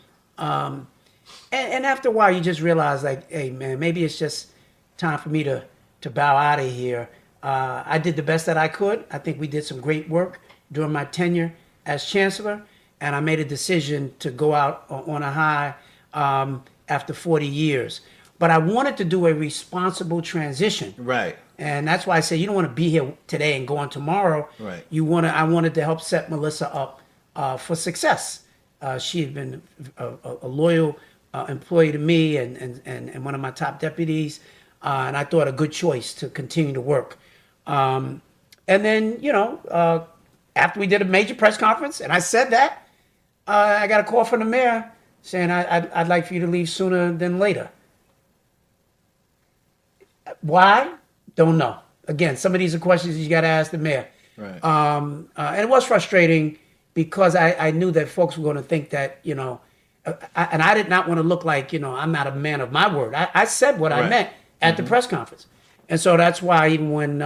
after a while, you just realize, like, hey, man, maybe it's just time for me to bow out of here. I did the best that I could. I think we did some great work during my tenure as Chancellor, and I made a decision to go out on a high after 40 years. But I wanted to do a responsible transition. Right. And that's why I said you don't want to be here today and go on tomorrow. Right. I wanted to help set Melissa up for success. She had been a loyal employee to me and one of my top deputies, and I thought a good choice to continue to work. And then, after we did a major press conference, and I said that, I got a call from the mayor saying I'd like for you to leave sooner than later. Why? Don't know. Again, some of these are questions you got to ask the mayor. Right. And it was frustrating because I knew that folks were going to think that, and I did not want to look like, I'm not a man of my word. I said what I meant at the press conference. And so that's why even when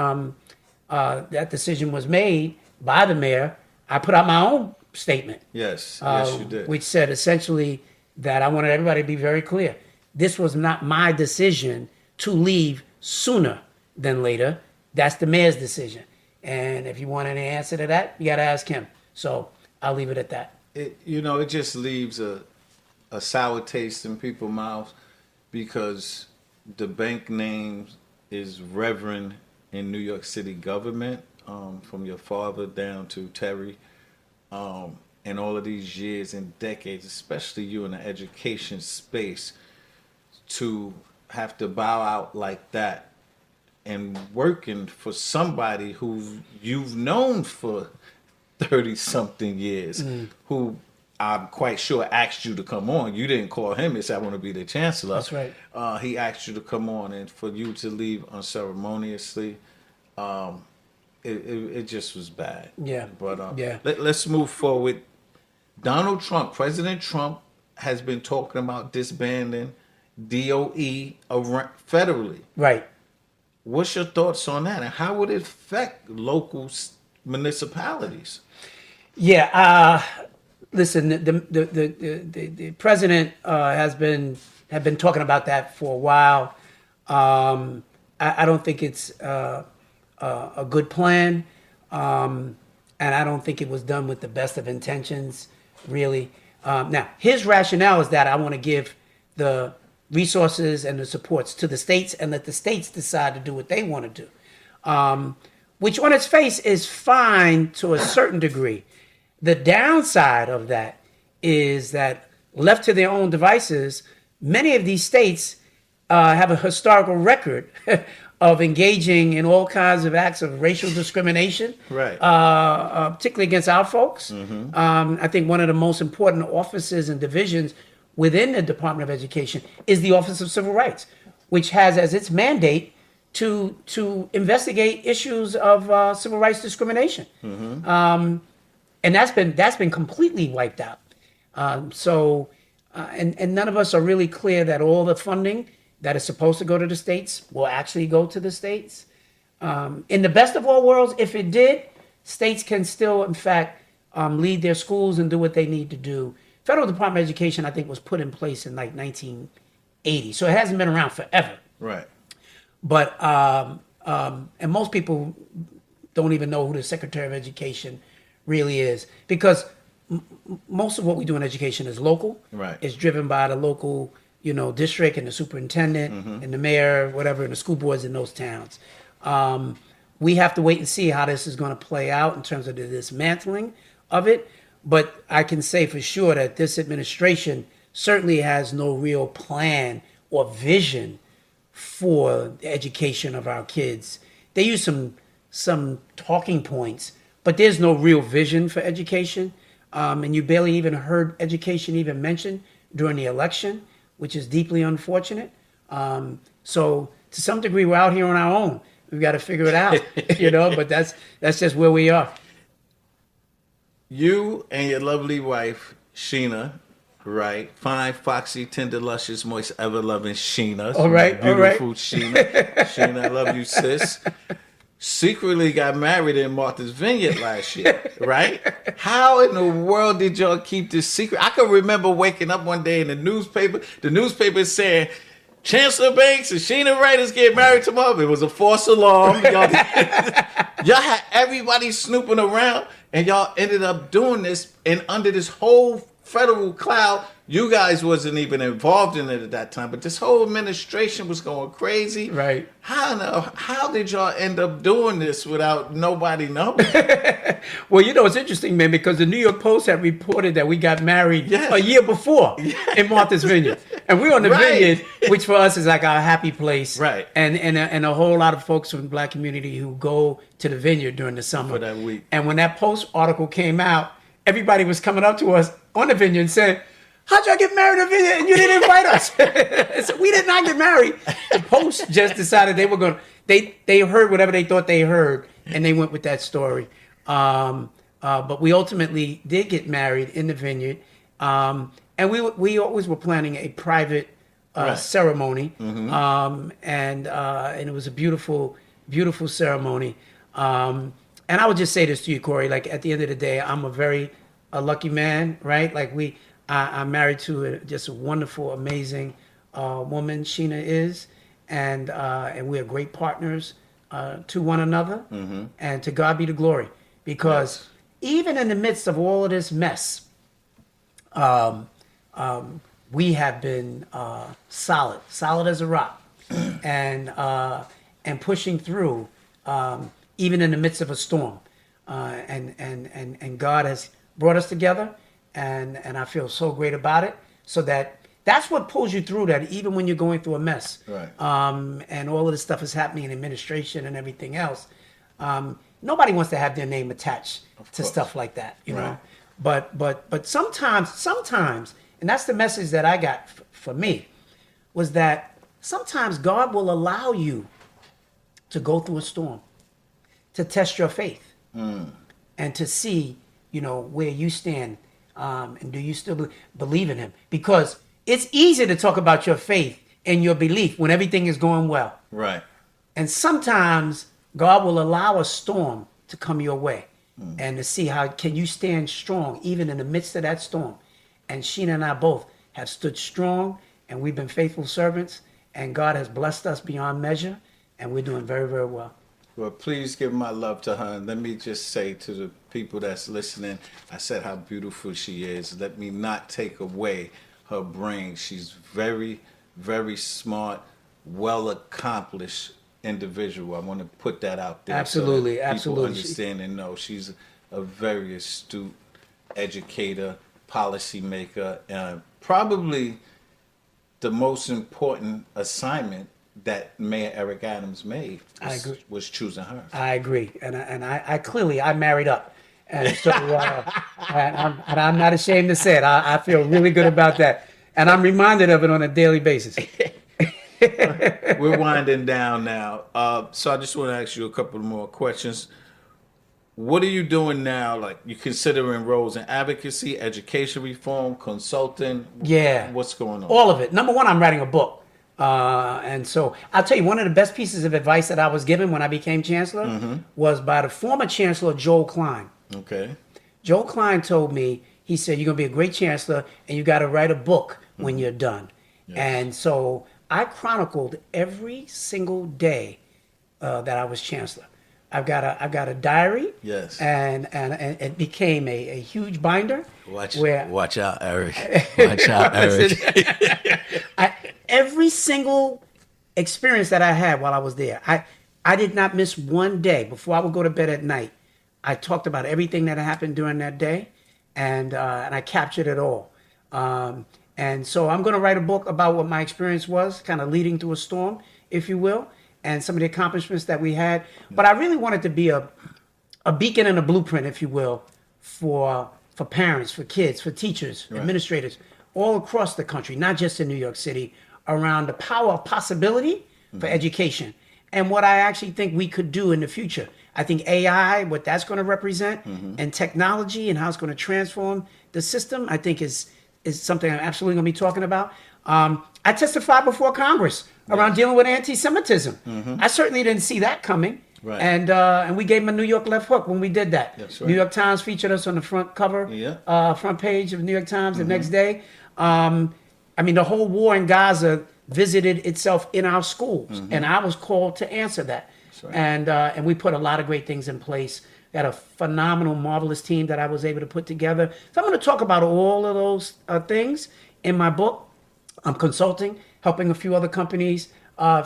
that decision was made by the mayor, I put out my own statement. Yes, you did. Which said essentially that I wanted everybody to be very clear. This was not my decision to leave sooner than later. That's the mayor's decision. And if you want any answer to that, you got to ask him. So I'll leave it at that. It just leaves a sour taste in people's mouths because the bank name is Reverend in New York City government, from your father down to Terry. And all of these years and decades, especially you in the education space, to have to bow out like that and working for somebody who you've known for 30-something years, who I'm quite sure asked you to come on. You didn't call him and say, I want to be the chancellor. That's right. He asked you to come on, and for you to leave unceremoniously, it just was bad. Yeah. But Yeah. Let's move forward. Donald Trump, President Trump, has been talking about disbanding DOE federally. Right. What's your thoughts on that, and how would it affect local municipalities? Yeah. Listen, the president have been talking about that for a while. I don't think it's a good plan, and I don't think it was done with the best of intentions, really. Now, his rationale is that I want to give the resources and the supports to the states and let the states decide to do what they want to do, which on its face is fine to a certain degree. The downside of that is that left to their own devices, many of these states have a historical record of engaging in all kinds of acts of racial discrimination, right? Particularly against our folks. I think one of the most important offices and divisions within the Department of Education is the Office of Civil Rights, which has as its mandate to investigate issues of civil rights discrimination. And that's been completely wiped out. And none of us are really clear that all the funding that is supposed to go to the states will actually go to the states. In the best of all worlds, if it did, states can still, in fact, lead their schools and do what they need to do. Federal Department of Education, I think, was put in place in like 1980, so it hasn't been around forever. Right. But and most people don't even know who the Secretary of Education really is, because most of what we do in education is local. Right. It's driven by the local, district and the superintendent and the mayor, whatever, and the school boards in those towns. We have to wait and see how this is going to play out in terms of the dismantling of it. But I can say for sure that this administration certainly has no real plan or vision for the education of our kids. They use some talking points, but there's no real vision for education. And you barely even heard education even mentioned during the election, which is deeply unfortunate. So to some degree, we're out here on our own. We've got to figure it out, but that's just where we are. You and your lovely wife, Sheena, right? Fine, foxy, tender, luscious, moist, ever-loving Sheena. All right, beautiful Sheena. Sheena, I love you, sis. Secretly got married in Martha's Vineyard last year, right? How in the world did y'all keep this secret? I can remember waking up one day in the newspaper saying, Chancellor Banks and Sheena Wright is getting married tomorrow. It was a false alarm. Y'all had everybody snooping around, and y'all ended up doing this, and under this whole federal cloud, you guys wasn't even involved in it at that time, but this whole administration was going crazy. Right. How did y'all end up doing this without nobody knowing? Well, it's interesting, man, because the New York Post had reported that we got married a year before in Martha's Vineyard. And we're on the vineyard, which for us is like our happy place. Right. And a whole lot of folks from the Black community who go to the vineyard during the summer. For that week. And when that Post article came out, everybody was coming up to us on the vineyard and saying, how'd y'all get married in the vineyard and you didn't invite us? So we did not get married. The Post just decided they were going to, they heard whatever they thought they heard, and they went with that story. But we ultimately did get married in the vineyard. And we always were planning a private ceremony. And it was a beautiful, beautiful ceremony. And I would just say this to you, Corey, like at the end of the day, I'm a lucky man, right? Like I'm married to just a wonderful, amazing woman, Sheena is, and we're great partners to one another, and to God be the glory. Because even in the midst of all of this mess, we have been solid as a rock, and pushing through, even in the midst of a storm, and God has brought us together. And I feel so great about it. So that's what pulls you through that, even when you're going through a mess. Right. And all of this stuff is happening in administration and everything else. Nobody wants to have their name attached to stuff like that, you know. But sometimes, and that's the message that I got for me, was that sometimes God will allow you to go through a storm to test your faith and to see, where you stand. And do you still believe in him? Because it's easy to talk about your faith in your belief when everything is going well. Right. And sometimes God will allow a storm to come your way and to see how can you stand strong even in the midst of that storm. And Sheena and I both have stood strong, and we've been faithful servants, and God has blessed us beyond measure, and we're doing very, very well. Well, please give my love to her. And let me just say to the people that's listening, I said how beautiful she is. Let me not take away her brain. She's very, very smart, well accomplished individual. I want to put that out there. Absolutely, so that people absolutely. understand and know she's a very astute educator, policymaker, and probably the most important assignment that Mayor Eric Adams made I agree. was choosing her. I agree, and I clearly I married up, and so and I'm not ashamed to say it. I feel really good about that, and I'm reminded of it on a daily basis. We're winding down now, so I just want to ask you a couple more questions. What are you doing now? Like, you considering roles in advocacy, education reform, consulting? Yeah. What's going on? All of it. Number one, I'm writing a book. And so I'll tell you, one of the best pieces of advice that I was given when I became chancellor was by the former chancellor, Joel Klein. Okay. Joel Klein told me, he said, you're going to be a great chancellor and you got to write a book when you're done. Yes. And so I chronicled every single day that I was chancellor. I've got a diary. Yes. And it became a huge binder. Watch out, Eric. Watch out, Eric. Every single experience that I had while I was there, I did not miss one day. Before I would go to bed at night, I talked about everything that happened during that day, and I captured it all. And so I'm going to write a book about what my experience was, kind of leading through a storm, if you will, and some of the accomplishments that we had. But I really wanted to be a beacon and a blueprint, if you will, for parents, for kids, for teachers, administrators, all across the country, not just in New York City, around the power of possibility for education and what I actually think we could do in the future. I think AI, what that's going to represent, and technology and how it's going to transform the system, I think is something I'm absolutely going to be talking about. I testified before Congress around dealing with anti-Semitism. I certainly didn't see that coming. Right. And we gave them a New York left hook when we did that. That's right. New York Times featured us on the front cover, front page of New York Times the next day. I mean, the whole war in Gaza visited itself in our schools, and I was called to answer that. That's right. And we put a lot of great things in place. Got a phenomenal, marvelous team that I was able to put together. So I'm going to talk about all of those things in my book. I'm consulting, helping a few other companies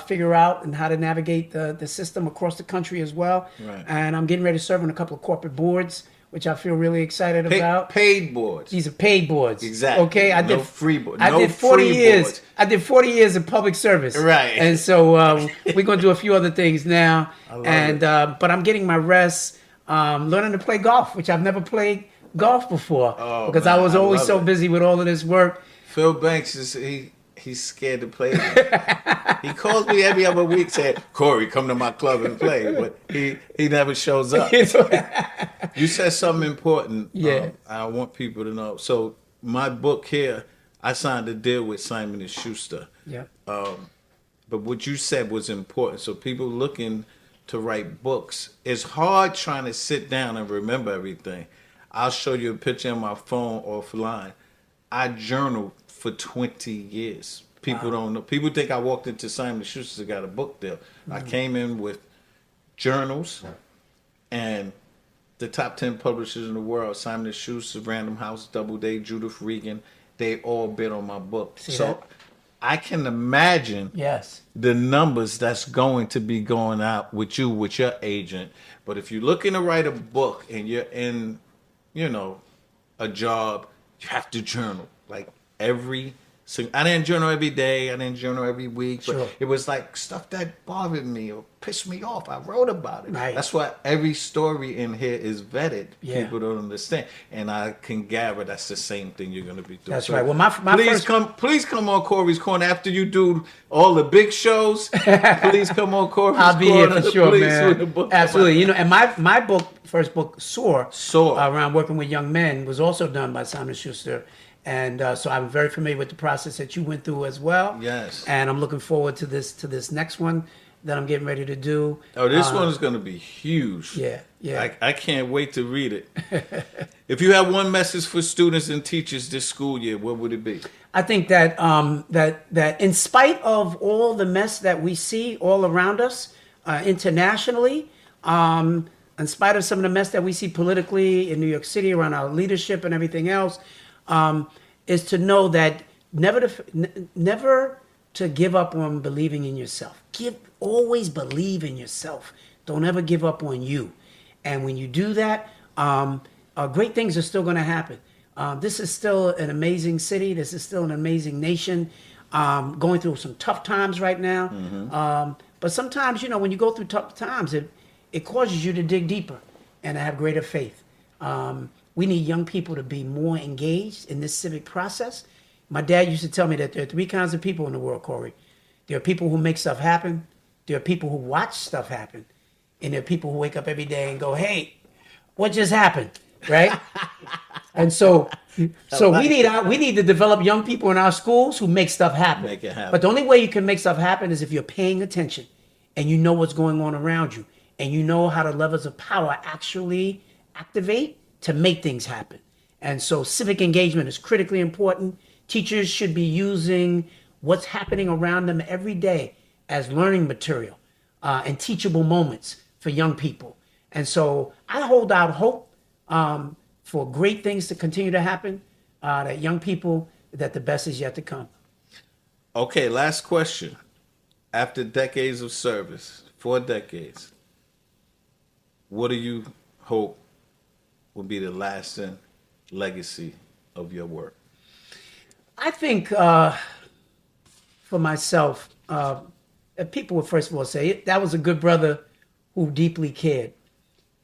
figure out and how to navigate the system across the country as well. Right. And I'm getting ready to serve on a couple of corporate boards, which I feel really excited about. Paid boards. These are paid boards. Exactly. Okay, I No did free board. I No did 40 free years. boards. I did 40 years of public service. Right. And so we're going to do a few other things now. I love and it. But I'm getting my rest, learning to play golf, which I've never played golf before because I man, was I always love so it. busy with all of this work. Phil Banks he's scared to play. He calls me every other week saying, "Corey, come to my club and play," but he never shows up. You said something important. Yeah. I want people to know. So my book here, I signed a deal with Simon and Schuster. Yeah. But what you said was important. So people looking to write books, it's hard trying to sit down and remember everything. I'll show you a picture on my phone offline. I journaled for 20 years. People don't know. People think I walked into Simon & Schuster got a book deal. I came in with journals and the top 10 publishers in the world, Simon & Schuster, Random House, Doubleday, Judith Regan, they all bid on my book. See so that? I can imagine Yes. the numbers that's going to be going out with you, with your agent. But if you're looking to write a book and you're in, a job, you have to journal. Like I didn't journal every day. I didn't journal every week. But Sure. it was like stuff that bothered me or pissed me off. I wrote about it. Right. That's why every story in here is vetted. Yeah. People don't understand. And I can gather that's the same thing you're going to be doing. That's right. Well, my please come on Corey's Corner after you do all the big shows. Please come on Corey's Corner. I'll be here for sure, Please, man. when the book come Absolutely. out. And my book, first book, Soar, Soar. around working with young men, was also done by Simon Schuster. And so I'm very familiar with the process that you went through as well. Yes. And I'm looking forward to this next one that I'm getting ready to do. Oh, this one is going to be huge. Yeah, yeah. I can't wait to read it. If you have one message for students and teachers this school year, what would it be? I think that that in spite of all the mess that we see all around us internationally, in spite of some of the mess that we see politically in New York City around our leadership and everything else, is to know that never to give up on believing in yourself. Always believe in yourself. Don't ever give up on you. And when you do that, great things are still going to happen. This is still an amazing city. This is still an amazing nation. Going through some tough times right now. Mm-hmm. But sometimes, when you go through tough times, it causes you to dig deeper and to have greater faith. We need young people to be more engaged in this civic process. My dad used to tell me that there are three kinds of people in the world, Corey. There are people who make stuff happen. There are people who watch stuff happen. And there are people who wake up every day and go, hey, what just happened? Right? And so we need to develop young people in our schools who make stuff happen. Make it happen. But the only way you can make stuff happen is if you're paying attention and you know what's going on around you and you know how the levers of power actually activate to make things happen. And so civic engagement is critically important. Teachers should be using what's happening around them every day as learning material and teachable moments for young people. And so I hold out hope for great things to continue to happen, that young people, that the best is yet to come. Okay, last question. After decades of service, 4 decades, what do you hope will be the lasting legacy of your work? I think for myself, people would first of all say that was a good brother who deeply cared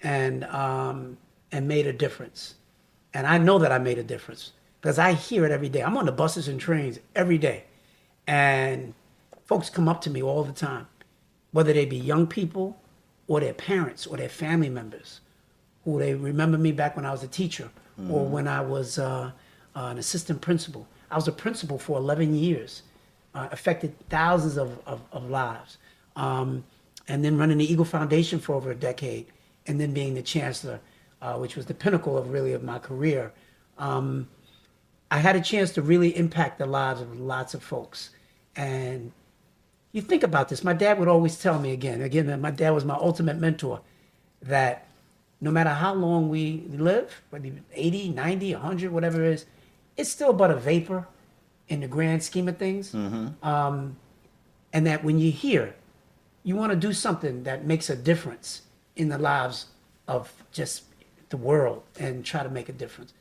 and made a difference. And I know that I made a difference because I hear it every day. I'm on the buses and trains every day. And folks come up to me all the time, whether they be young people or their parents or their family members, who they remember me back when I was a teacher or when I was an assistant principal. I was a principal for 11 years, affected thousands of lives, and then running the Eagle Foundation for over a decade, and then being the chancellor, which was the pinnacle of my career. I had a chance to really impact the lives of lots of folks. And you think about this, my dad would always tell me again, my dad was my ultimate mentor, that no matter how long we live, whether 80, 90, 100, whatever it is, it's still but a vapor in the grand scheme of things. Mm-hmm. And that when you're here, you want to do something that makes a difference in the lives of just the world and try to make a difference.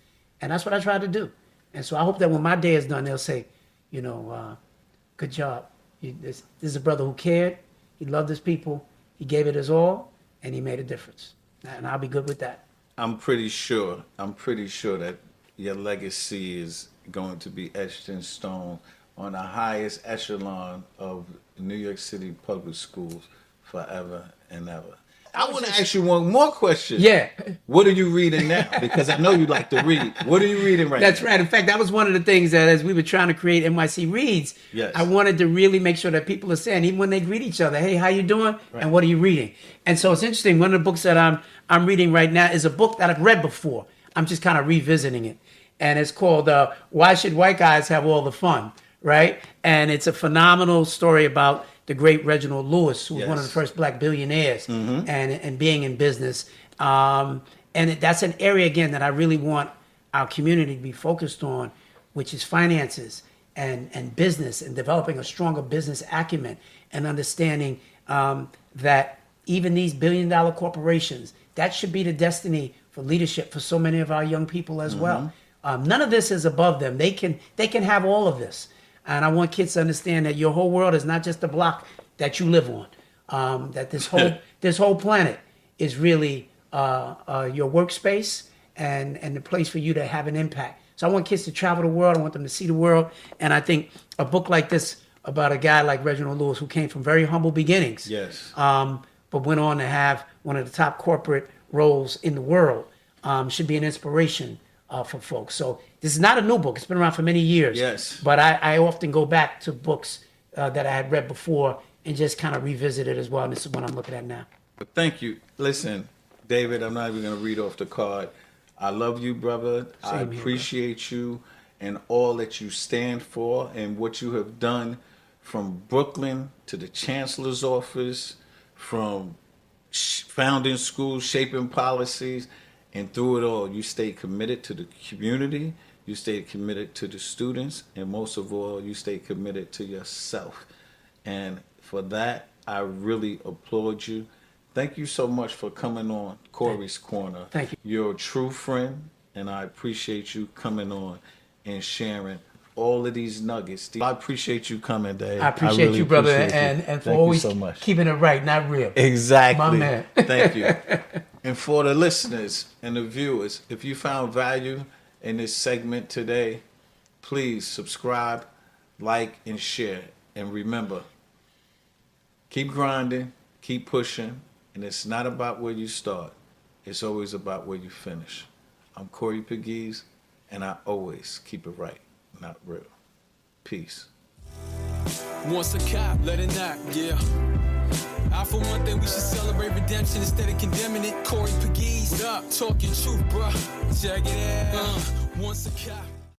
And that's what I try to do. And so I hope that when my day is done, they'll say, good job. This is a brother who cared. He loved his people. He gave it his all, and he made a difference. And I'll be good with that. I'm pretty sure that your legacy is going to be etched in stone on the highest echelon of New York City public schools forever and ever. I want to ask you one more question. Yeah. What are you reading now? Because I know you like to read. What are you reading right now? That's right. In fact, that was one of the things that as we were trying to create NYC Reads, yes, I wanted to really make sure that people are saying, even when they greet each other, hey, how you doing? Right. And what are you reading? And so it's interesting. One of the books that I'm reading right now is a book that I've read before. I'm just kind of revisiting it. And it's called Why Should White Guys Have All the Fun? Right? And it's a phenomenal story about the great Reginald Lewis, who was one of the first black billionaires, and being in business. And that's an area, again, that I really want our community to be focused on, which is finances and business and developing a stronger business acumen and understanding that even these billion-dollar corporations, that should be the destiny for leadership for so many of our young people as well. None of this is above them. They can have all of this. And I want kids to understand that your whole world is not just the block that you live on. That this whole planet is really your workspace and the place for you to have an impact. So I want kids to travel the world. I want them to see the world. And I think a book like this about a guy like Reginald Lewis, who came from very humble beginnings, but went on to have one of the top corporate roles in the world, should be an inspiration for folks. So this is not a new book. It's been around for many years. Yes. But I often go back to books that I had read before and just kind of revisit it as well. And this is what I'm looking at now. Thank you. Listen, David, I'm not even going to read off the card. I love you, brother. I Same here, appreciate you and all that you stand for and what you have done from Brooklyn to the Chancellor's office, from founding schools, shaping policies, and through it all, you stayed committed to the community, you stayed committed to the students, and most of all, you stayed committed to yourself. And for that, I really applaud you. Thank you so much for coming on Corey's Corner. Thank you. You're a true friend, and I appreciate you coming on and sharing all of these nuggets. I appreciate you coming, Dave. I appreciate really you, brother, appreciate you. and for Thank you always so much. keeping it right, not real. Exactly. My man. Thank you. And for the listeners and the viewers, if you found value in this segment today, please subscribe, like, and share. And remember, keep grinding, keep pushing, and it's not about where you start. It's always about where you finish. I'm Corey Pegues, and I always keep it right, not real. Peace. Once a cop, let it knock, yeah. I for one thing we should celebrate redemption instead of condemning it. Corey Pegues, up, talking truth, bruh. Check it out. Once a cop.